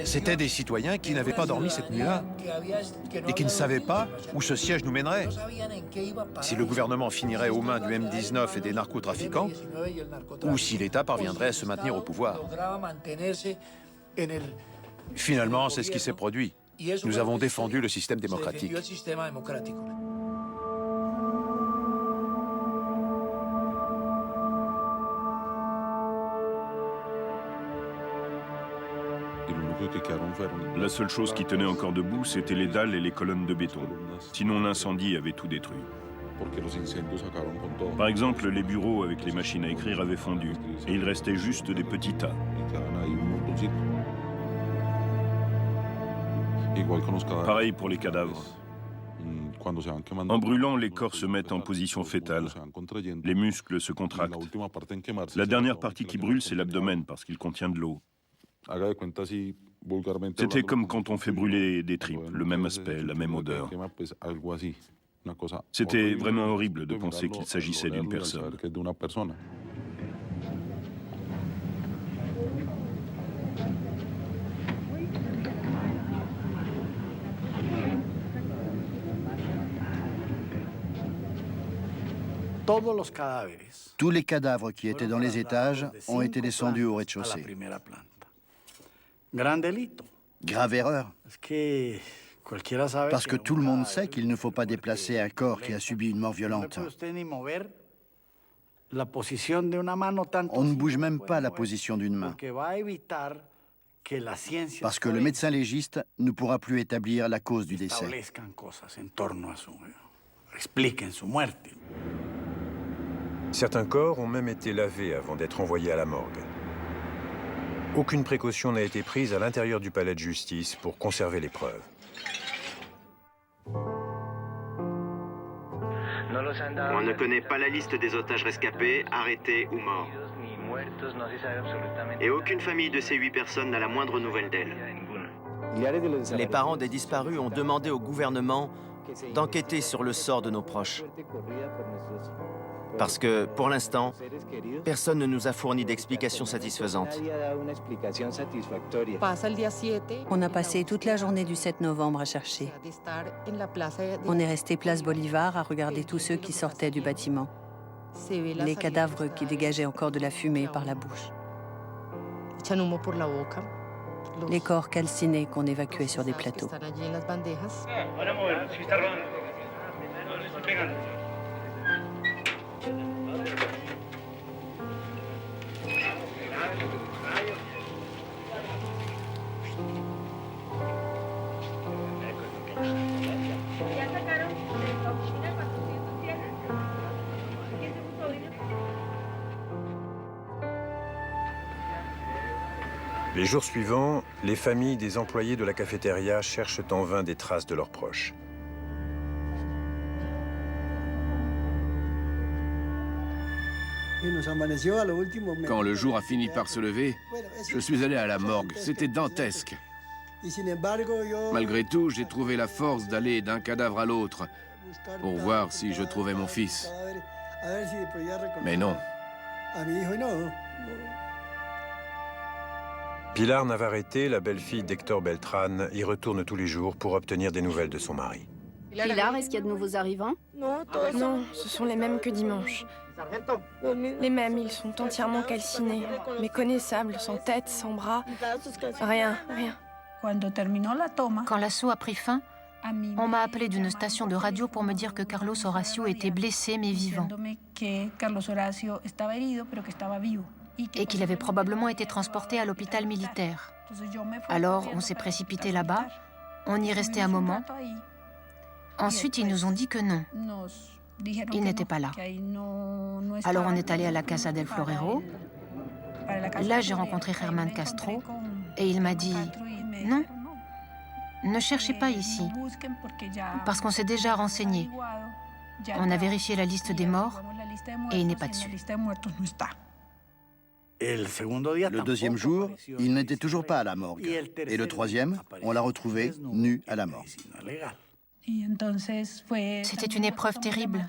C'étaient des citoyens qui n'avaient pas dormi cette nuit-là et qui ne savaient pas où ce siège nous mènerait. Si le gouvernement finirait aux mains du M19 et des narcotrafiquants, ou si l'État parviendrait à se maintenir au pouvoir. Finalement, c'est ce qui s'est produit. Nous avons défendu le système démocratique. La seule chose qui tenait encore debout, c'était les dalles et les colonnes de béton. Sinon, l'incendie avait tout détruit. Par exemple, les bureaux avec les machines à écrire avaient fondu, et il restait juste des petits tas. Pareil pour les cadavres. En brûlant, les corps se mettent en position fétale. Les muscles se contractent. La dernière partie qui brûle, c'est l'abdomen, parce qu'il contient de l'eau. C'était comme quand on fait brûler des tripes, le même aspect, la même odeur. C'était vraiment horrible de penser qu'il s'agissait d'une personne. Tous les cadavres qui étaient dans les étages ont été descendus au rez-de-chaussée. Grave erreur. Parce que tout le monde sait qu'il ne faut pas déplacer un corps qui a subi une mort violente. On ne bouge même pas la position d'une main. Parce que le médecin légiste ne pourra plus établir la cause du décès. Certains corps ont même été lavés avant d'être envoyés à la morgue. Aucune précaution n'a été prise à l'intérieur du palais de justice pour conserver les preuves. On ne connaît pas la liste des otages rescapés, arrêtés ou morts. Et aucune famille de ces 8 personnes n'a la moindre nouvelle d'elles. Les parents des disparus ont demandé au gouvernement d'enquêter sur le sort de nos proches. Parce que, pour l'instant, personne ne nous a fourni d'explications satisfaisantes. On a passé toute la journée du 7 novembre à chercher. On est resté place Bolivar à regarder tous ceux qui sortaient du bâtiment. Les cadavres qui dégageaient encore de la fumée par la bouche. Les corps calcinés qu'on évacuait sur des plateaux. Les jours suivants, les familles des employés de la cafétéria cherchent en vain des traces de leurs proches. Quand le jour a fini par se lever, je suis allé à la morgue. C'était dantesque. Malgré tout, j'ai trouvé la force d'aller d'un cadavre à l'autre pour voir si je trouvais mon fils. Mais non. Pilar Navarrete, la belle-fille d'Hector Beltran, y retourne tous les jours pour obtenir des nouvelles de son mari. Pilar, est-ce qu'il y a de nouveaux arrivants? Non, ce sont les mêmes que dimanche. Les mêmes, ils sont entièrement calcinés, méconnaissables, sans tête, sans bras. Rien. Quand l'assaut a pris fin, on m'a appelé d'une station de radio pour me dire que Carlos Horacio était blessé mais vivant. Et qu'il avait probablement été transporté à l'hôpital militaire. Alors, on s'est précipité là-bas, on y restait un moment. Ensuite, ils nous ont dit que non. Il n'était pas là. Alors, on est allé à la Casa del Florero. Là, j'ai rencontré Germán Castro et il m'a dit « Non, ne cherchez pas ici, parce qu'on s'est déjà renseigné. On a vérifié la liste des morts et il n'est pas dessus. » Le deuxième jour, il n'était toujours pas à la morgue. Et le troisième, on l'a retrouvé nu à la morgue. C'était une épreuve terrible.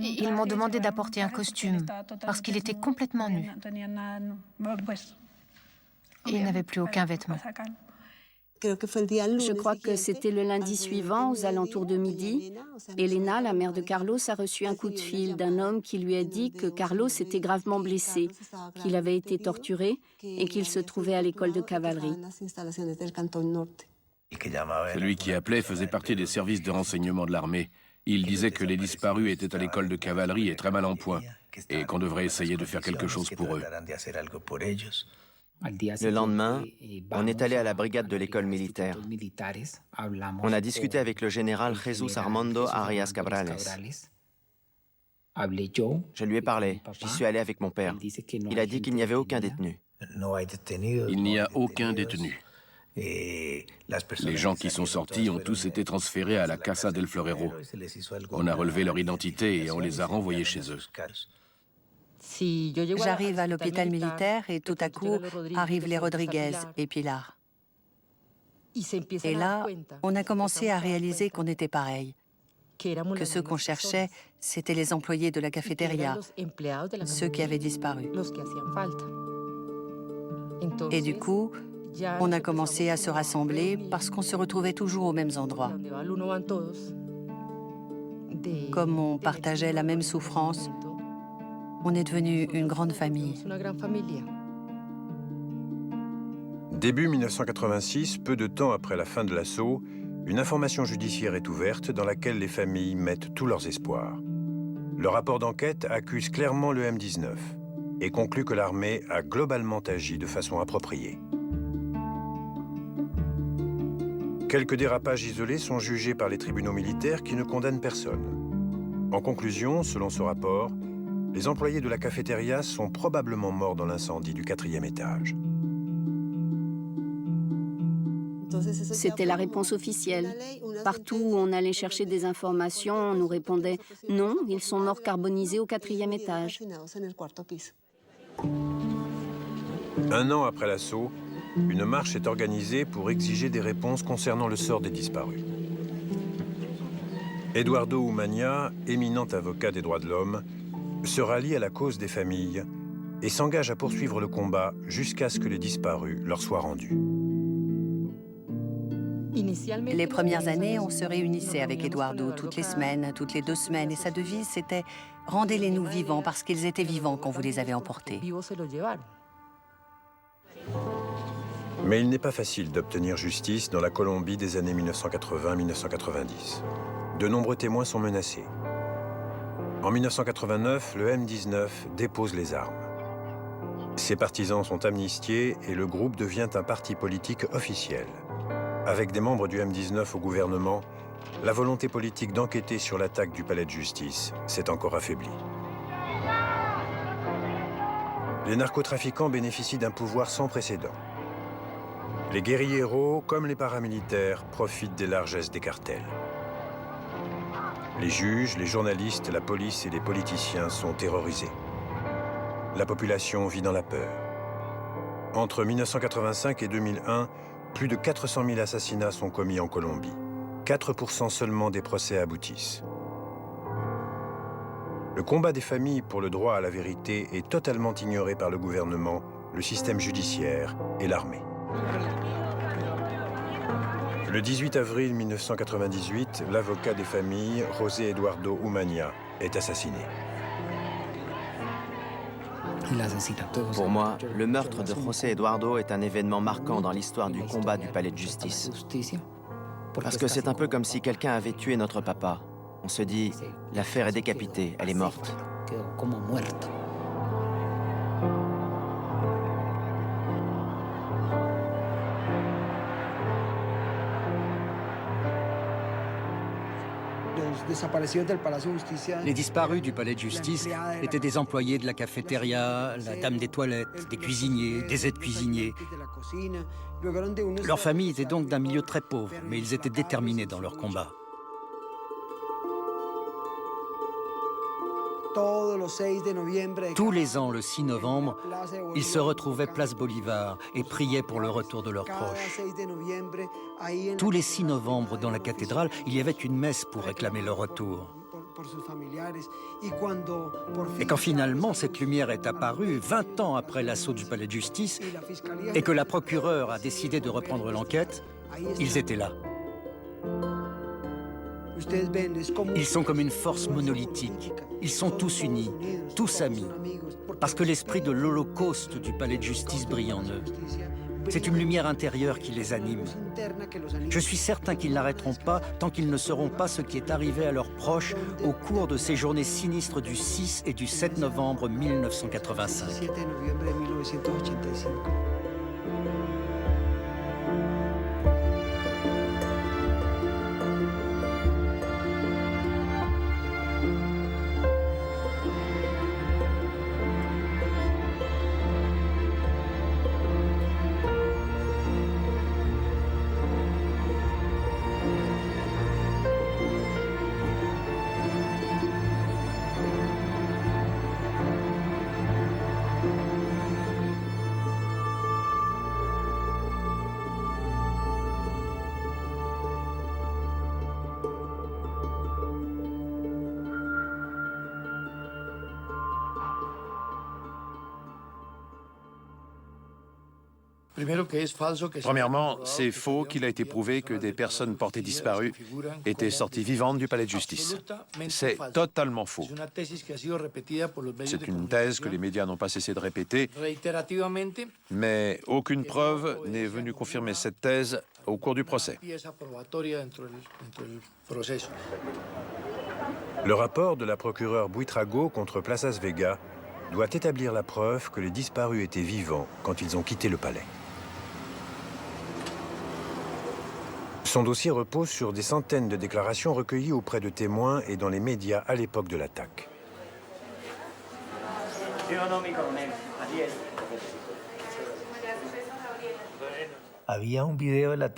Ils m'ont demandé d'apporter un costume parce qu'il était complètement nu. Il n'avait plus aucun vêtement. Je crois que c'était le lundi suivant, aux alentours de midi. Elena, la mère de Carlos, a reçu un coup de fil d'un homme qui lui a dit que Carlos était gravement blessé, qu'il avait été torturé et qu'il se trouvait à l'école de cavalerie. Celui qui appelait faisait partie des services de renseignement de l'armée. Il disait que les disparus étaient à l'école de cavalerie et très mal en point, et qu'on devrait essayer de faire quelque chose pour eux. Le lendemain, on est allé à la brigade de l'école militaire. On a discuté avec le général Jesús Armando Arias Cabrales. Je lui ai parlé. J'y suis allé avec mon père. Il a dit qu'il n'y avait aucun détenu. Il n'y a aucun détenu. Les gens qui sont sortis ont tous été transférés à la Casa del Florero. On a relevé leur identité et on les a renvoyés chez eux. J'arrive à l'hôpital militaire et tout à coup arrivent les Rodriguez et Pilar. Et là, on a commencé à réaliser qu'on était pareil. Que ceux qu'on cherchait, c'étaient les employés de la cafétéria, ceux qui avaient disparu. Et du coup, on a commencé à se rassembler parce qu'on se retrouvait toujours aux mêmes endroits. Comme on partageait la même souffrance, on est devenu une grande famille. Début 1986, peu de temps après la fin de l'assaut, une information judiciaire est ouverte dans laquelle les familles mettent tous leurs espoirs. Le rapport d'enquête accuse clairement le M19 et conclut que l'armée a globalement agi de façon appropriée. Quelques dérapages isolés sont jugés par les tribunaux militaires qui ne condamnent personne. En conclusion, selon ce rapport, les employés de la cafétéria sont probablement morts dans l'incendie du 4e étage. C'était la réponse officielle. Partout où on allait chercher des informations, on nous répondait « Non, ils sont morts carbonisés au 4e étage ». Un an après l'assaut, une marche est organisée pour exiger des réponses concernant le sort des disparus. Eduardo Umania, éminent avocat des droits de l'homme, se rallie à la cause des familles et s'engage à poursuivre le combat jusqu'à ce que les disparus leur soient rendus. Les premières années, on se réunissait avec Eduardo toutes les semaines, toutes les 2 semaines, et sa devise, c'était « Rendez-les-nous vivants parce qu'ils étaient vivants quand vous les avez emportés ». Mais il n'est pas facile d'obtenir justice dans la Colombie des années 1980-1990. De nombreux témoins sont menacés. En 1989, le M19 dépose les armes. Ses partisans sont amnistiés et le groupe devient un parti politique officiel. Avec des membres du M19 au gouvernement, la volonté politique d'enquêter sur l'attaque du palais de justice s'est encore affaiblie. Les narcotrafiquants bénéficient d'un pouvoir sans précédent. Les guérilleros, comme les paramilitaires, profitent des largesses des cartels. Les juges, les journalistes, la police et les politiciens sont terrorisés. La population vit dans la peur. Entre 1985 et 2001, plus de 400 000 assassinats sont commis en Colombie. 4% seulement des procès aboutissent. Le combat des familles pour le droit à la vérité est totalement ignoré par le gouvernement, le système judiciaire et l'armée. Le 18 avril 1998, l'avocat des familles, José Eduardo Umania, est assassiné. Pour moi, le meurtre de José Eduardo est un événement marquant dans l'histoire du combat du palais de justice. Parce que c'est un peu comme si quelqu'un avait tué notre papa. On se dit, l'affaire est décapitée, elle est morte. Les disparus du palais de justice étaient des employés de la cafétéria, la dame des toilettes, des cuisiniers, des aides-cuisiniers. Leur famille était donc d'un milieu très pauvre, mais ils étaient déterminés dans leur combat. Tous les ans, le 6 novembre, ils se retrouvaient place Bolivar et priaient pour le retour de leurs proches. Tous les 6 novembre, dans la cathédrale, il y avait une messe pour réclamer leur retour. Et quand finalement cette lumière est apparue, 20 ans après l'assaut du palais de justice, et que la procureure a décidé de reprendre l'enquête, ils étaient là. Ils sont comme une force monolithique. Ils sont tous unis, tous amis, parce que l'esprit de l'Holocauste du palais de justice brille en eux. C'est une lumière intérieure qui les anime. Je suis certain qu'ils n'arrêteront pas tant qu'ils ne sauront pas ce qui est arrivé à leurs proches au cours de ces journées sinistres du 6 et du 7 novembre 1985. Premièrement, c'est faux qu'il a été prouvé que des personnes portées disparues étaient sorties vivantes du palais de justice. C'est totalement faux. C'est une thèse que les médias n'ont pas cessé de répéter, mais aucune preuve n'est venue confirmer cette thèse au cours du procès. Le rapport de la procureure Buitrago contre Plazas Vega doit établir la preuve que les disparus étaient vivants quand ils ont quitté le palais. Son dossier repose sur des centaines de déclarations recueillies auprès de témoins et dans les médias à l'époque de l'attaque.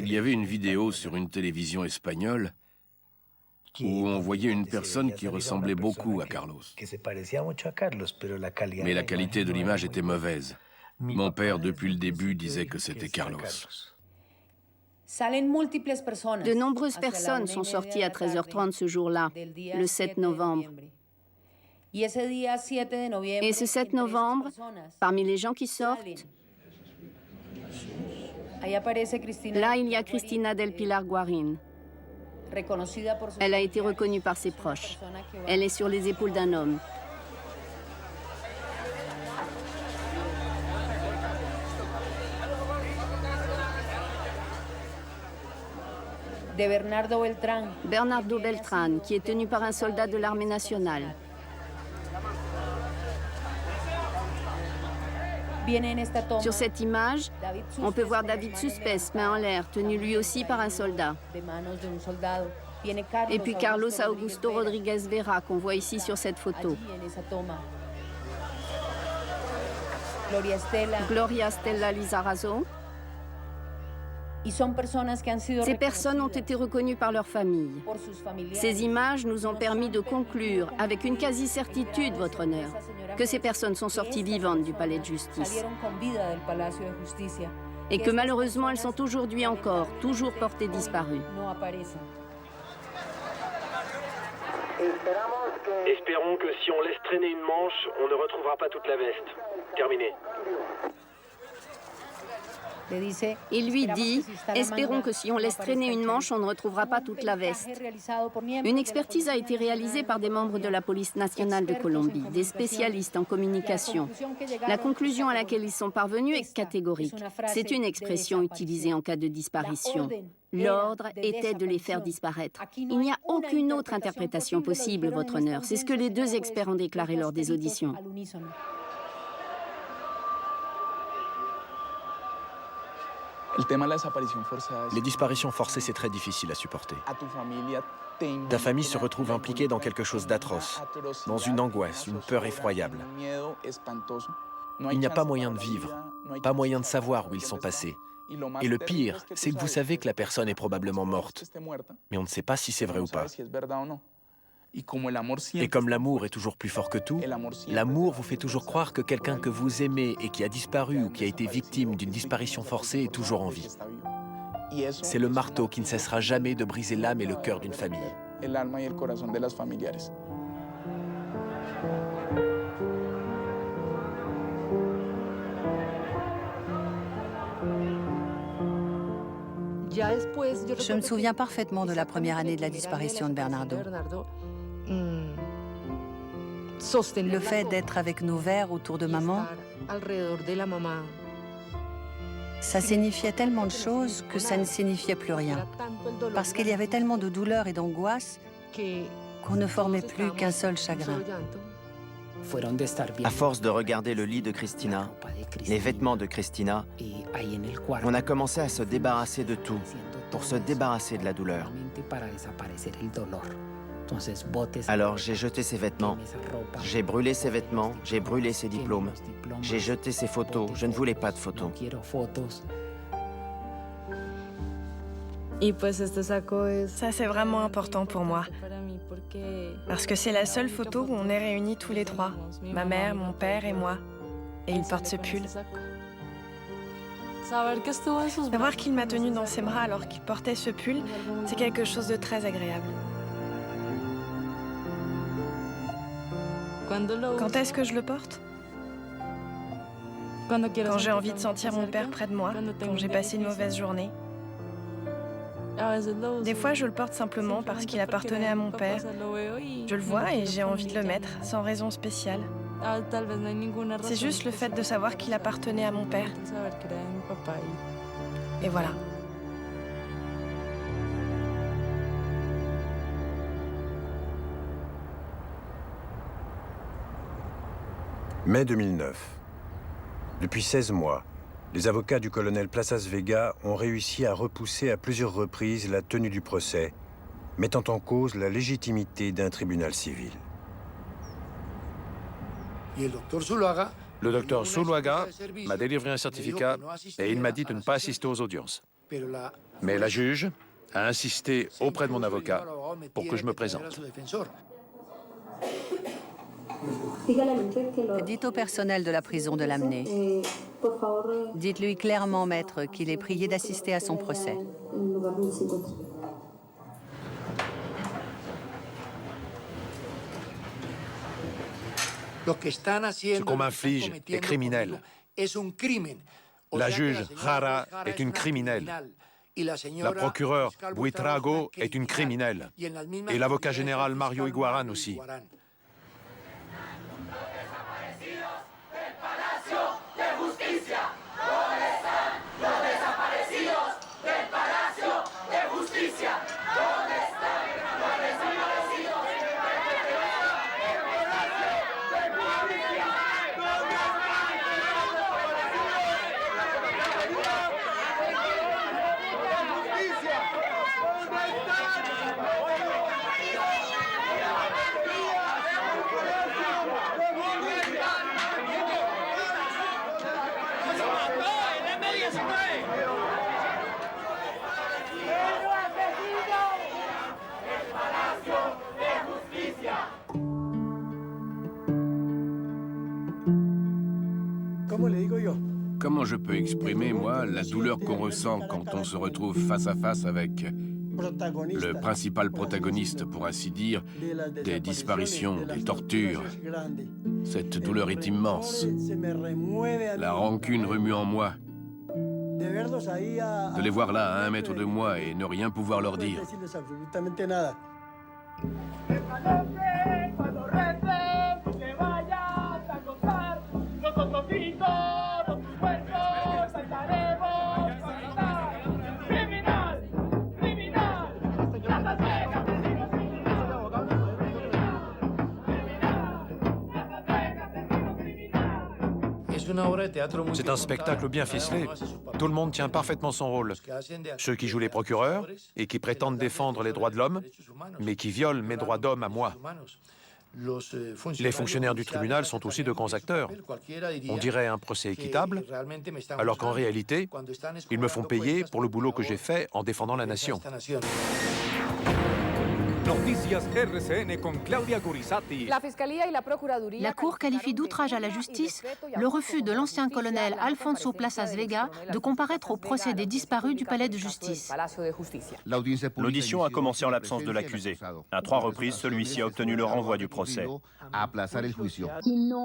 Il y avait une vidéo sur une télévision espagnole où on voyait une personne qui ressemblait beaucoup à Carlos. Mais la qualité de l'image était mauvaise. Mon père, depuis le début, disait que c'était Carlos. De nombreuses personnes sont sorties à 13h30 ce jour-là, le 7 novembre. Et ce 7 novembre, parmi les gens qui sortent, là, il y a Cristina del Pilar Guarín. Elle a été reconnue par ses proches. Elle est sur les épaules d'un homme. Bernardo Beltrán, qui est tenu par un soldat de l'armée nationale. Sur cette image, on peut voir David Suspes, main en l'air, tenu lui aussi par un soldat. Et puis Carlos Augusto Rodriguez Vera, qu'on voit ici sur cette photo. Gloria Stella Lizarazo. Ces personnes ont été reconnues par leurs familles. Ces images nous ont permis de conclure, avec une quasi-certitude, votre honneur, que ces personnes sont sorties vivantes du palais de justice. Et que malheureusement, elles sont aujourd'hui encore, toujours portées disparues. Espérons que si on laisse traîner une manche, on ne retrouvera pas toute la veste. Terminé. Il lui dit « Espérons que si on laisse traîner une manche, on ne retrouvera pas toute la veste ». Une expertise a été réalisée par des membres de la police nationale de Colombie, des spécialistes en communication. La conclusion à laquelle ils sont parvenus est catégorique. C'est une expression utilisée en cas de disparition. L'ordre était de les faire disparaître. Il n'y a aucune autre interprétation possible, votre honneur. C'est ce que les deux experts ont déclaré lors des auditions. Les disparitions forcées, c'est très difficile à supporter. Ta famille se retrouve impliquée dans quelque chose d'atroce, dans une angoisse, une peur effroyable. Il n'y a pas moyen de vivre, pas moyen de savoir où ils sont passés. Et le pire, c'est que vous savez que la personne est probablement morte, mais on ne sait pas si c'est vrai ou pas. Et comme l'amour est toujours plus fort que tout, l'amour vous fait toujours croire que quelqu'un que vous aimez et qui a disparu ou qui a été victime d'une disparition forcée est toujours en vie. C'est le marteau qui ne cessera jamais de briser l'âme et le cœur d'une famille. Je me souviens parfaitement de la première année de la disparition de Bernardo. Le fait d'être avec nos verres autour de maman, ça signifiait tellement de choses que ça ne signifiait plus rien. Parce qu'il y avait tellement de douleur et d'angoisse qu'on ne formait plus qu'un seul chagrin. À force de regarder le lit de Cristina, les vêtements de Cristina, on a commencé à se débarrasser de tout, pour se débarrasser de la douleur. Alors j'ai jeté ses vêtements, j'ai brûlé ses vêtements, j'ai brûlé ses diplômes, j'ai jeté ses photos, je ne voulais pas de photos. Ça, c'est vraiment important pour moi. Parce que c'est la seule photo où on est réunis tous les trois. Ma mère, mon père et moi. Et il porte ce pull. Savoir qu'il m'a tenue dans ses bras alors qu'il portait ce pull, c'est quelque chose de très agréable. Quand est-ce que je le porte? Quand j'ai envie de sentir mon père près de moi, quand j'ai passé une mauvaise journée. Des fois, je le porte simplement parce qu'il appartenait à mon père. Je le vois et j'ai envie de le mettre, sans raison spéciale. C'est juste le fait de savoir qu'il appartenait à mon père. Et voilà. Mai 2009. Depuis 16 mois, les avocats du colonel Plazas Vega ont réussi à repousser à plusieurs reprises la tenue du procès, mettant en cause la légitimité d'un tribunal civil. Le docteur Zuluaga m'a délivré un certificat et il m'a dit de ne pas assister aux audiences. Mais la juge a insisté auprès de mon avocat pour que je me présente. Dites au personnel de la prison de l'amener. Dites-lui clairement, maître, qu'il est prié d'assister à son procès. Ce qu'on m'inflige est criminel. La juge Jara est une criminelle. La procureure Buitrago est une criminelle. Et l'avocat général Mario Iguaran aussi. Comment je peux exprimer, moi, la douleur qu'on ressent quand on se retrouve face à face avec le principal protagoniste, pour ainsi dire, des disparitions, des tortures? Cette douleur est immense. La rancune remue en moi. De les voir là, à 1 mètre de moi, et ne rien pouvoir leur dire. C'est un spectacle bien ficelé. Tout le monde tient parfaitement son rôle. Ceux qui jouent les procureurs et qui prétendent défendre les droits de l'homme, mais qui violent mes droits d'homme à moi. Les fonctionnaires du tribunal sont aussi de grands acteurs. On dirait un procès équitable, alors qu'en réalité, ils me font payer pour le boulot que j'ai fait en défendant la nation. La Cour qualifie d'outrage à la justice le refus de l'ancien colonel Alfonso Plazas Vega de comparaître au procès des disparus du palais de justice. L'audition a commencé en l'absence de l'accusé. À 3 reprises, celui-ci a obtenu le renvoi du procès.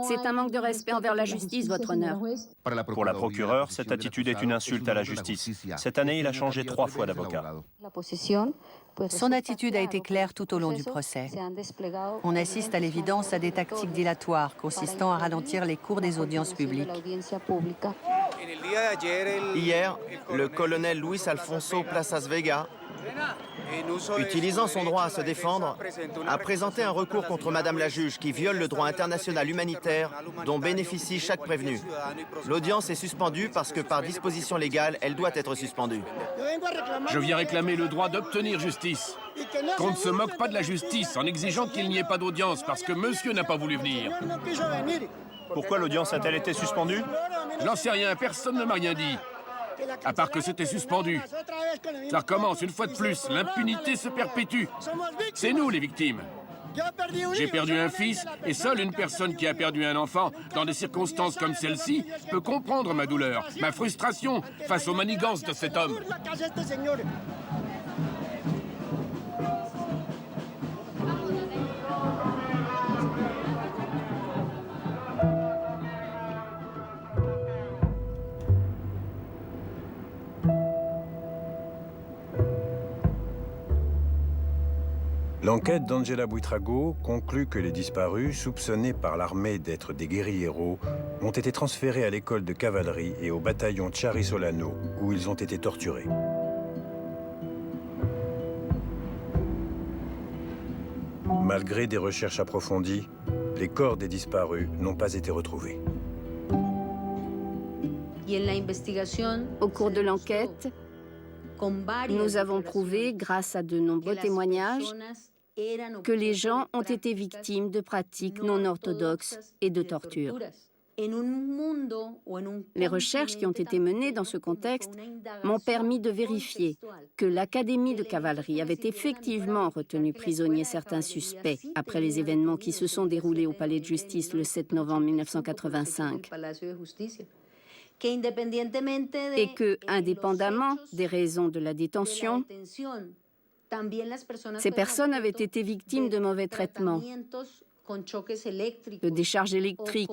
C'est un manque de respect envers la justice, votre honneur. Pour la procureure, cette attitude est une insulte à la justice. Cette année, il a changé 3 fois d'avocat. Son attitude a été claire tout au long du procès. On assiste à l'évidence à des tactiques dilatoires consistant à ralentir les cours des audiences publiques. Hier, le colonel Luis Alfonso Plazas Vega utilisant son droit à se défendre, a présenté un recours contre Madame la juge qui viole le droit international humanitaire dont bénéficie chaque prévenu. L'audience est suspendue parce que par disposition légale, elle doit être suspendue. Je viens réclamer le droit d'obtenir justice. Qu'on ne se moque pas de la justice en exigeant qu'il n'y ait pas d'audience parce que monsieur n'a pas voulu venir. Pourquoi l'audience a-t-elle été suspendue? J'en sais rien, personne ne m'a rien dit. À part que c'était suspendu. Ça recommence une fois de plus, l'impunité se perpétue. C'est nous les victimes. J'ai perdu un fils et seule une personne qui a perdu un enfant dans des circonstances comme celle-ci peut comprendre ma douleur, ma frustration face aux manigances de cet homme. L'enquête d'Angela Buitrago conclut que les disparus, soupçonnés par l'armée d'être des guérilleros, ont été transférés à l'école de cavalerie et au bataillon Chiarisolano, où ils ont été torturés. Malgré des recherches approfondies, les corps des disparus n'ont pas été retrouvés. Au cours de l'enquête, nous avons prouvé, grâce à de nombreux témoignages, que les gens ont été victimes de pratiques non orthodoxes et de torture. Les recherches qui ont été menées dans ce contexte m'ont permis de vérifier que l'Académie de cavalerie avait effectivement retenu prisonniers certains suspects après les événements qui se sont déroulés au palais de justice le 7 novembre 1985. Et que, indépendamment des raisons de la détention, ces personnes avaient été victimes de mauvais traitements, de décharges électriques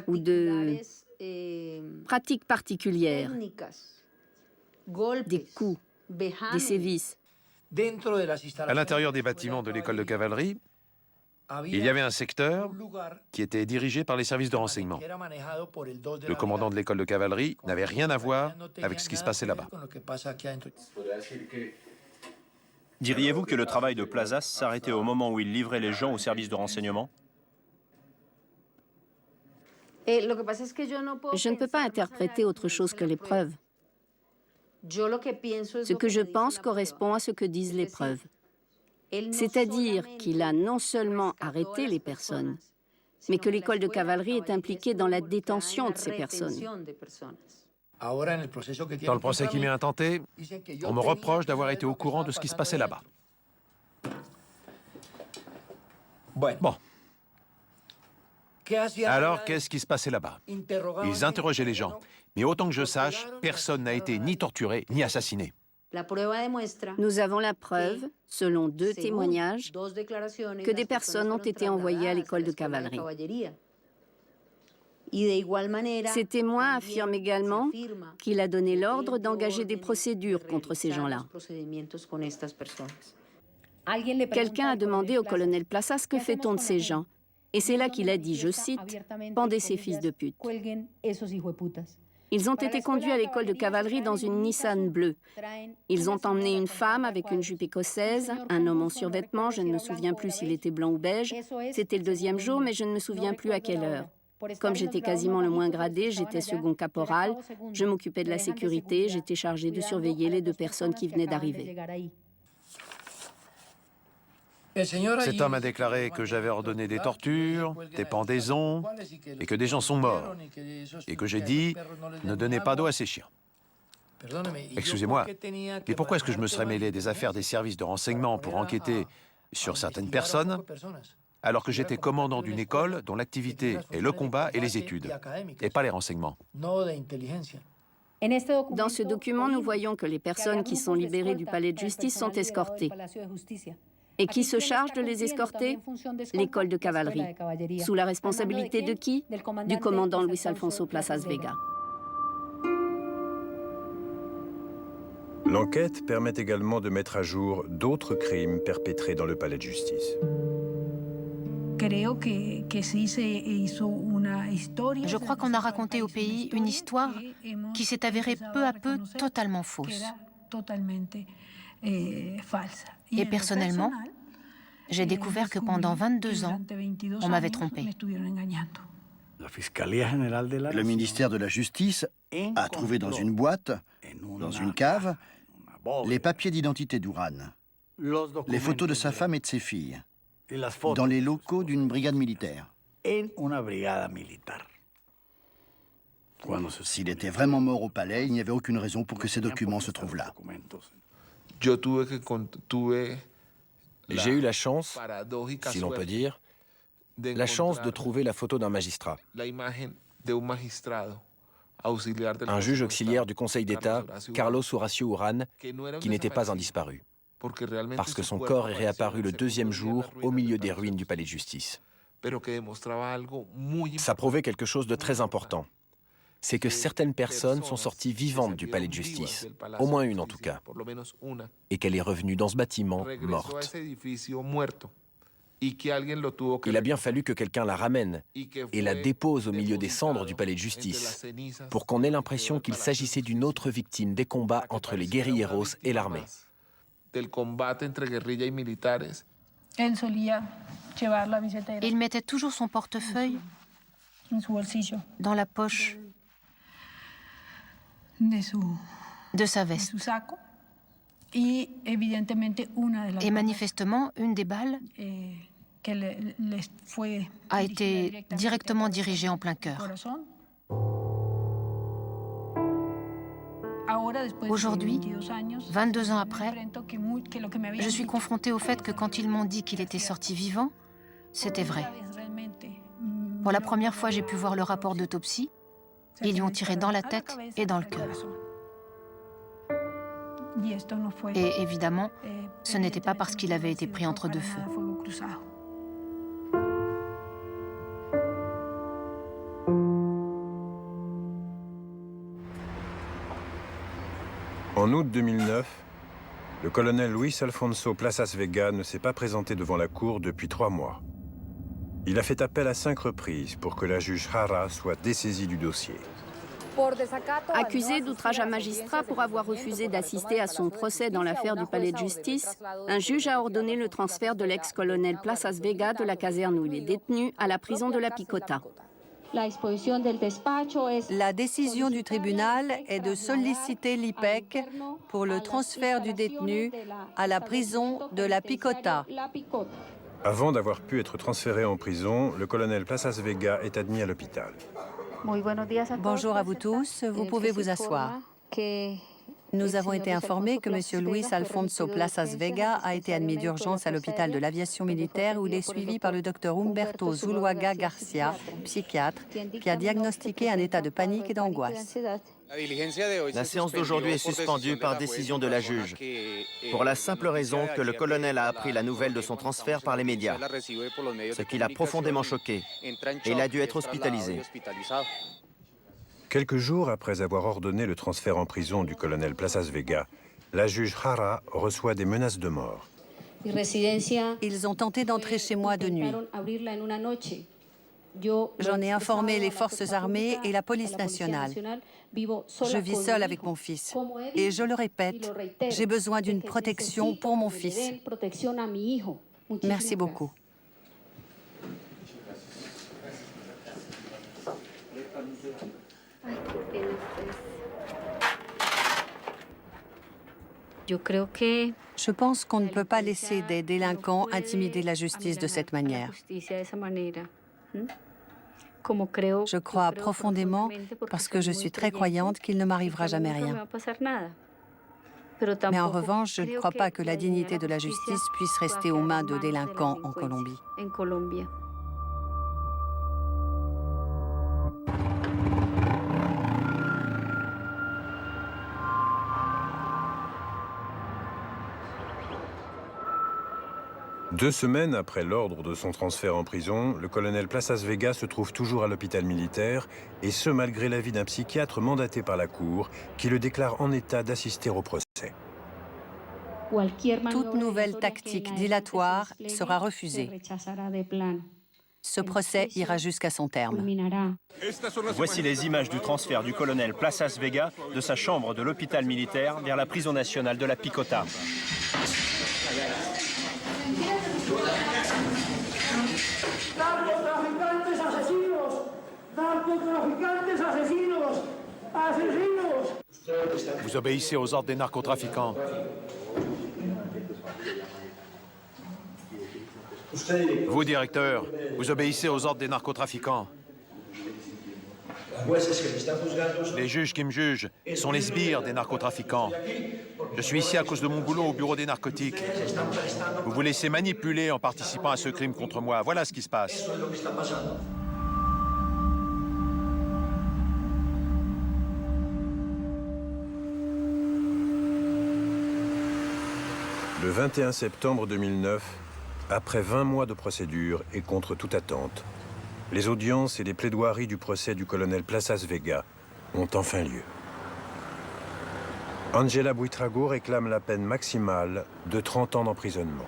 ou de pratiques particulières, des coups, des sévices. À l'intérieur des bâtiments de l'école de cavalerie, il y avait un secteur qui était dirigé par les services de renseignement. Le commandant de l'école de cavalerie n'avait rien à voir avec ce qui se passait là-bas. Diriez-vous que le travail de Plazas s'arrêtait au moment où il livrait les gens aux services de renseignement? Je ne peux pas interpréter autre chose que les preuves. Ce que je pense correspond à ce que disent les preuves. C'est-à-dire qu'il a non seulement arrêté les personnes, mais que l'école de cavalerie est impliquée dans la détention de ces personnes. Dans le procès qui m'est intenté, on me reproche d'avoir été au courant de ce qui se passait là-bas. Bon. Alors, qu'est-ce qui se passait là-bas? Ils interrogeaient les gens. Mais autant que je sache, personne n'a été ni torturé, ni assassiné. Nous avons la preuve, selon 2 témoignages, que des personnes ont été envoyées à l'école de cavalerie. Ces témoins affirment également qu'il a donné l'ordre d'engager des procédures contre ces gens-là. Quelqu'un a demandé au colonel Plazas que fait-on de ces gens? Et c'est là qu'il a dit, je cite, « Pendez ces fils de pute ». Ils ont été conduits à l'école de cavalerie dans une Nissan bleue. Ils ont emmené une femme avec une jupe écossaise, un homme en survêtement, je ne me souviens plus s'il était blanc ou beige. C'était le 2e jour, mais je ne me souviens plus à quelle heure. Comme j'étais quasiment le moins gradé, j'étais second caporal, je m'occupais de la sécurité, j'étais chargé de surveiller les 2 personnes qui venaient d'arriver. Cet homme a déclaré que j'avais ordonné des tortures, des pendaisons, et que des gens sont morts. Et que j'ai dit, ne donnez pas d'eau à ces chiens. Excusez-moi, mais pourquoi est-ce que je me serais mêlé des affaires des services de renseignement pour enquêter sur certaines personnes, alors que j'étais commandant d'une école dont l'activité est le combat et les études, et pas les renseignements? Dans ce document, nous voyons que les personnes qui sont libérées du palais de justice sont escortées. Et qui se charge de les escorter? L'école de cavalerie. Sous la responsabilité de qui? Du commandant Luis Alfonso Plazas Vega. L'enquête permet également de mettre à jour d'autres crimes perpétrés dans le palais de justice. Je crois qu'on a raconté au pays une histoire qui s'est avérée peu à peu totalement fausse. Et personnellement, j'ai découvert que pendant 22 ans, on m'avait trompé. Le ministère de la Justice a trouvé dans une boîte, dans une cave, les papiers d'identité d'Uran, les photos de sa femme et de ses filles, dans les locaux d'une brigade militaire. S'il était vraiment mort au palais, il n'y avait aucune raison pour que ces documents se trouvent là. J'ai eu la chance, si l'on peut dire, la chance de trouver la photo d'un magistrat. Un juge auxiliaire du Conseil d'État, Carlos Horacio Urán, qui n'était pas un disparu, parce que son corps est réapparu le deuxième jour au milieu des ruines du palais de justice. Ça prouvait quelque chose de très important. C'est que certaines personnes sont sorties vivantes du palais de justice, au moins une en tout cas, et qu'elle est revenue dans ce bâtiment morte. Il a bien fallu que quelqu'un la ramène et la dépose au milieu des cendres du palais de justice pour qu'on ait l'impression qu'il s'agissait d'une autre victime des combats entre les guérilleros et l'armée. Il mettait toujours son portefeuille dans la poche de sa veste. Et manifestement, une des balles a été directement dirigée en plein cœur. Aujourd'hui, 22 ans après, je suis confrontée au fait que quand ils m'ont dit qu'il était sorti vivant, c'était vrai. Pour la première fois, j'ai pu voir le rapport d'autopsie. Ils lui ont tiré dans la tête et dans le cœur. Et évidemment, ce n'était pas parce qu'il avait été pris entre deux feux. En août 2009, le colonel Luis Alfonso Plazas Vega ne s'est pas présenté devant la cour depuis 3 mois. Il a fait appel à 5 reprises pour que la juge Jara soit dessaisie du dossier. Accusé d'outrage à magistrat pour avoir refusé d'assister à son procès dans l'affaire du palais de justice, un juge a ordonné le transfert de l'ex-colonel Plazas Vega de la caserne où il est détenu à la prison de la Picota. La décision du tribunal est de solliciter l'IPEC pour le transfert du détenu à la prison de la Picota. Avant d'avoir pu être transféré en prison, le colonel Plazas Vega est admis à l'hôpital. Bonjour à vous tous, vous pouvez vous asseoir. Nous avons été informés que M. Luis Alfonso Plazas Vega a été admis d'urgence à l'hôpital de l'aviation militaire où il est suivi par le docteur Humberto Zuluaga Garcia, psychiatre, qui a diagnostiqué un état de panique et d'angoisse. La séance d'aujourd'hui est suspendue par décision de la juge, pour la simple raison que le colonel a appris la nouvelle de son transfert par les médias, ce qui l'a profondément choqué, et il a dû être hospitalisé. Quelques jours après avoir ordonné le transfert en prison du colonel Plazas Vega, la juge Jara reçoit des menaces de mort. Ils ont tenté d'entrer chez moi de nuit. J'en ai informé les forces armées et la police nationale. Je vis seule avec mon fils. Et je le répète, j'ai besoin d'une protection pour mon fils. Merci beaucoup. Je pense qu'on ne peut pas laisser des délinquants intimider la justice de cette manière. Je crois profondément, parce que je suis très croyante, qu'il ne m'arrivera jamais rien. Mais en revanche, je ne crois pas que la dignité de la justice puisse rester aux mains de délinquants en Colombie. 2 semaines après l'ordre de son transfert en prison, le colonel Plazas Vega se trouve toujours à l'hôpital militaire, et ce malgré l'avis d'un psychiatre mandaté par la Cour qui le déclare en état d'assister au procès. Toute nouvelle tactique dilatoire sera refusée. Ce procès ira jusqu'à son terme. Voici les images du transfert du colonel Plazas Vega de sa chambre de l'hôpital militaire vers la prison nationale de la Picota. Vous obéissez aux ordres des narcotrafiquants. Vous, directeur, vous obéissez aux ordres des narcotrafiquants. Les juges qui me jugent sont les sbires des narcotrafiquants. Je suis ici à cause de mon boulot au bureau des narcotiques. Vous vous laissez manipuler en participant à ce crime contre moi. Voilà ce qui se passe. Le 21 septembre 2009, après 20 mois de procédure et contre toute attente, les audiences et les plaidoiries du procès du colonel Plazas Vega ont enfin lieu. Angela Buitrago réclame la peine maximale de 30 ans d'emprisonnement.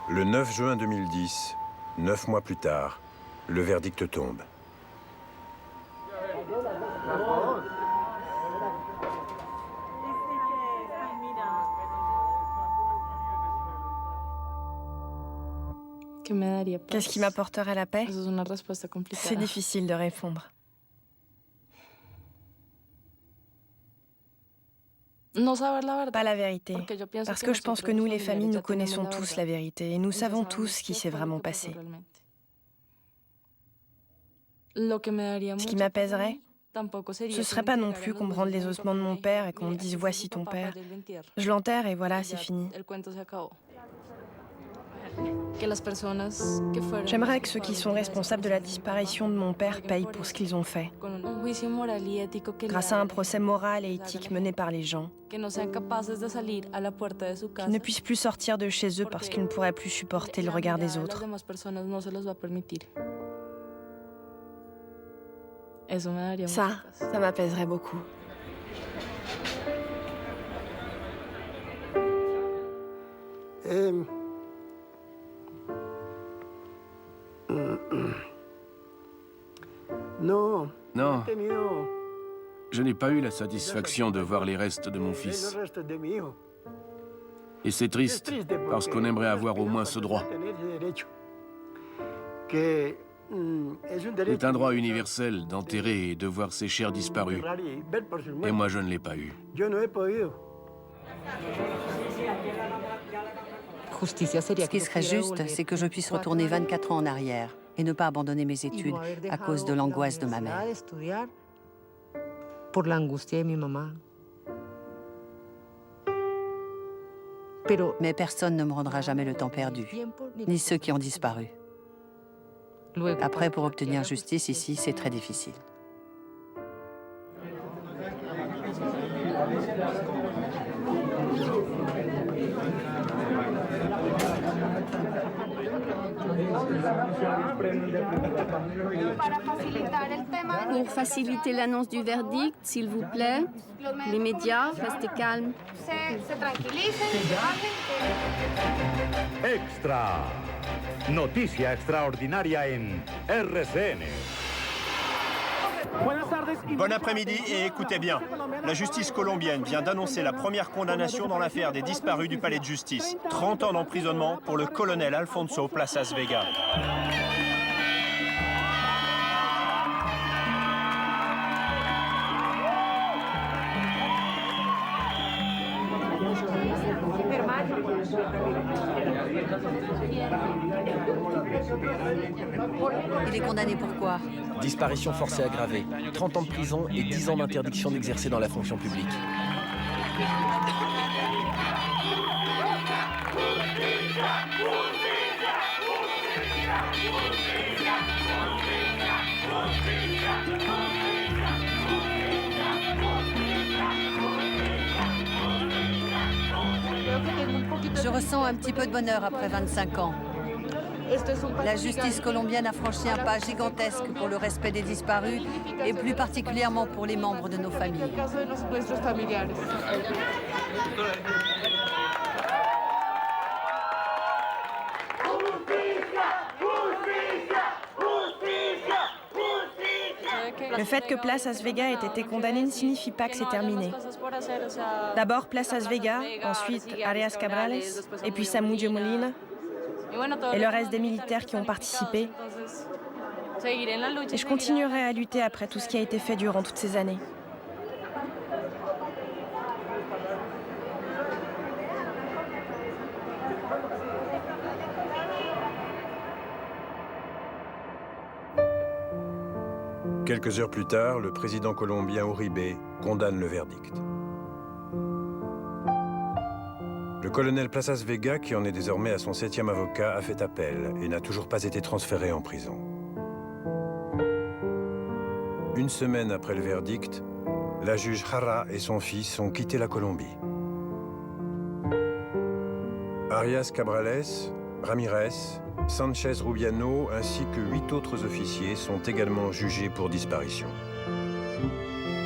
Le 9 juin 2010, 9 mois plus tard, le verdict tombe. Qu'est-ce qui m'apporterait la paix? C'est difficile de répondre. Pas la vérité. Parce que je pense que nous, les familles, nous connaissons tous la vérité et nous savons tous ce qui s'est vraiment passé. Ce qui m'apaiserait, ce serait pas non plus qu'on me rende les ossements de mon père et qu'on me dise « voici ton père ». Je l'enterre et voilà, c'est fini. J'aimerais que ceux qui sont responsables de la disparition de mon père payent pour ce qu'ils ont fait. Grâce à un procès moral et éthique mené par les gens, qu'ils ne puissent plus sortir de chez eux parce qu'ils ne pourraient plus supporter le regard des autres. Ça m'apaiserait beaucoup. Non, je n'ai pas eu la satisfaction de voir les restes de mon fils. Et c'est triste, parce qu'on aimerait avoir au moins ce droit. C'est un droit universel d'enterrer et de voir ses chairs disparues. Et moi, je ne l'ai pas eu. Ce qui serait juste, c'est que je puisse retourner 24 ans en arrière et ne pas abandonner mes études à cause de l'angoisse de ma mère. Mais personne ne me rendra jamais le temps perdu, ni ceux qui ont disparu. Après, pour obtenir justice ici, c'est très difficile. Pour faciliter l'annonce du verdict, s'il vous plaît, les médias, restez calmes. Extra. Noticia extraordinaria en RCN. Bon après-midi et écoutez bien. La justice colombienne vient d'annoncer la première condamnation dans l'affaire des disparus du palais de justice. 30 ans d'emprisonnement pour le colonel Alfonso Plazas Vega. Il est condamné pour quoi? Disparition forcée aggravée, 30 ans de prison et 10 ans d'interdiction d'exercer dans la fonction publique. Je ressens un petit peu de bonheur après 25 ans. La justice colombienne a franchi un pas gigantesque pour le respect des disparus et plus particulièrement pour les membres de nos familles. Le fait que Place Las Vegas ait été condamné ne signifie pas que c'est terminé. D'abord Place Las Vegas, ensuite Arias Cabrales, et puis Samudio Molina, et le reste des militaires qui ont participé. Et je continuerai à lutter après tout ce qui a été fait durant toutes ces années. Quelques heures plus tard, le président colombien Uribe condamne le verdict. Le colonel Plazas Vega, qui en est désormais à son 7e avocat, a fait appel et n'a toujours pas été transféré en prison. Une semaine après le verdict, la juge Jara et son fils ont quitté la Colombie. Arias Cabrales, Ramirez, Sanchez Rubiano ainsi que 8 autres officiers sont également jugés pour disparition.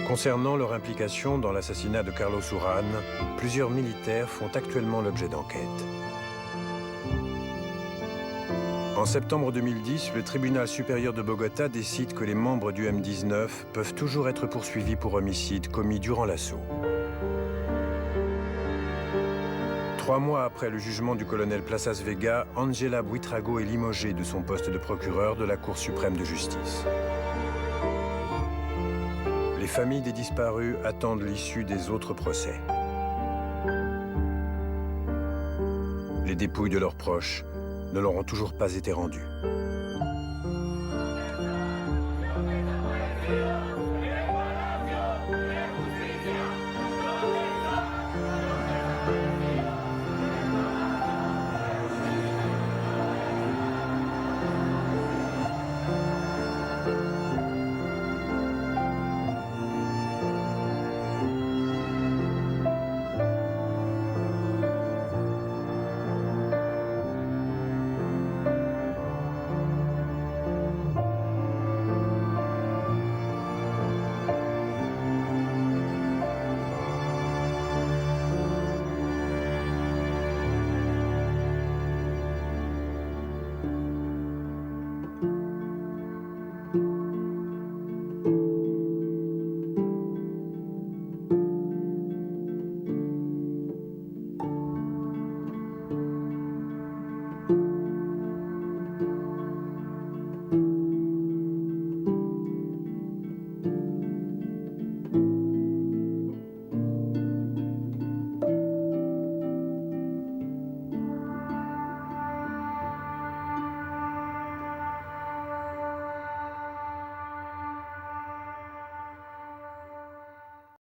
Concernant leur implication dans l'assassinat de Carlos Urán, plusieurs militaires font actuellement l'objet d'enquêtes. En septembre 2010, le tribunal supérieur de Bogota décide que les membres du M19 peuvent toujours être poursuivis pour homicide commis durant l'assaut. 3 mois après le jugement du colonel Plazas Vega, Angela Buitrago est limogée de son poste de procureur de la Cour suprême de justice. Les familles des disparus attendent l'issue des autres procès. Les dépouilles de leurs proches ne leur ont toujours pas été rendues.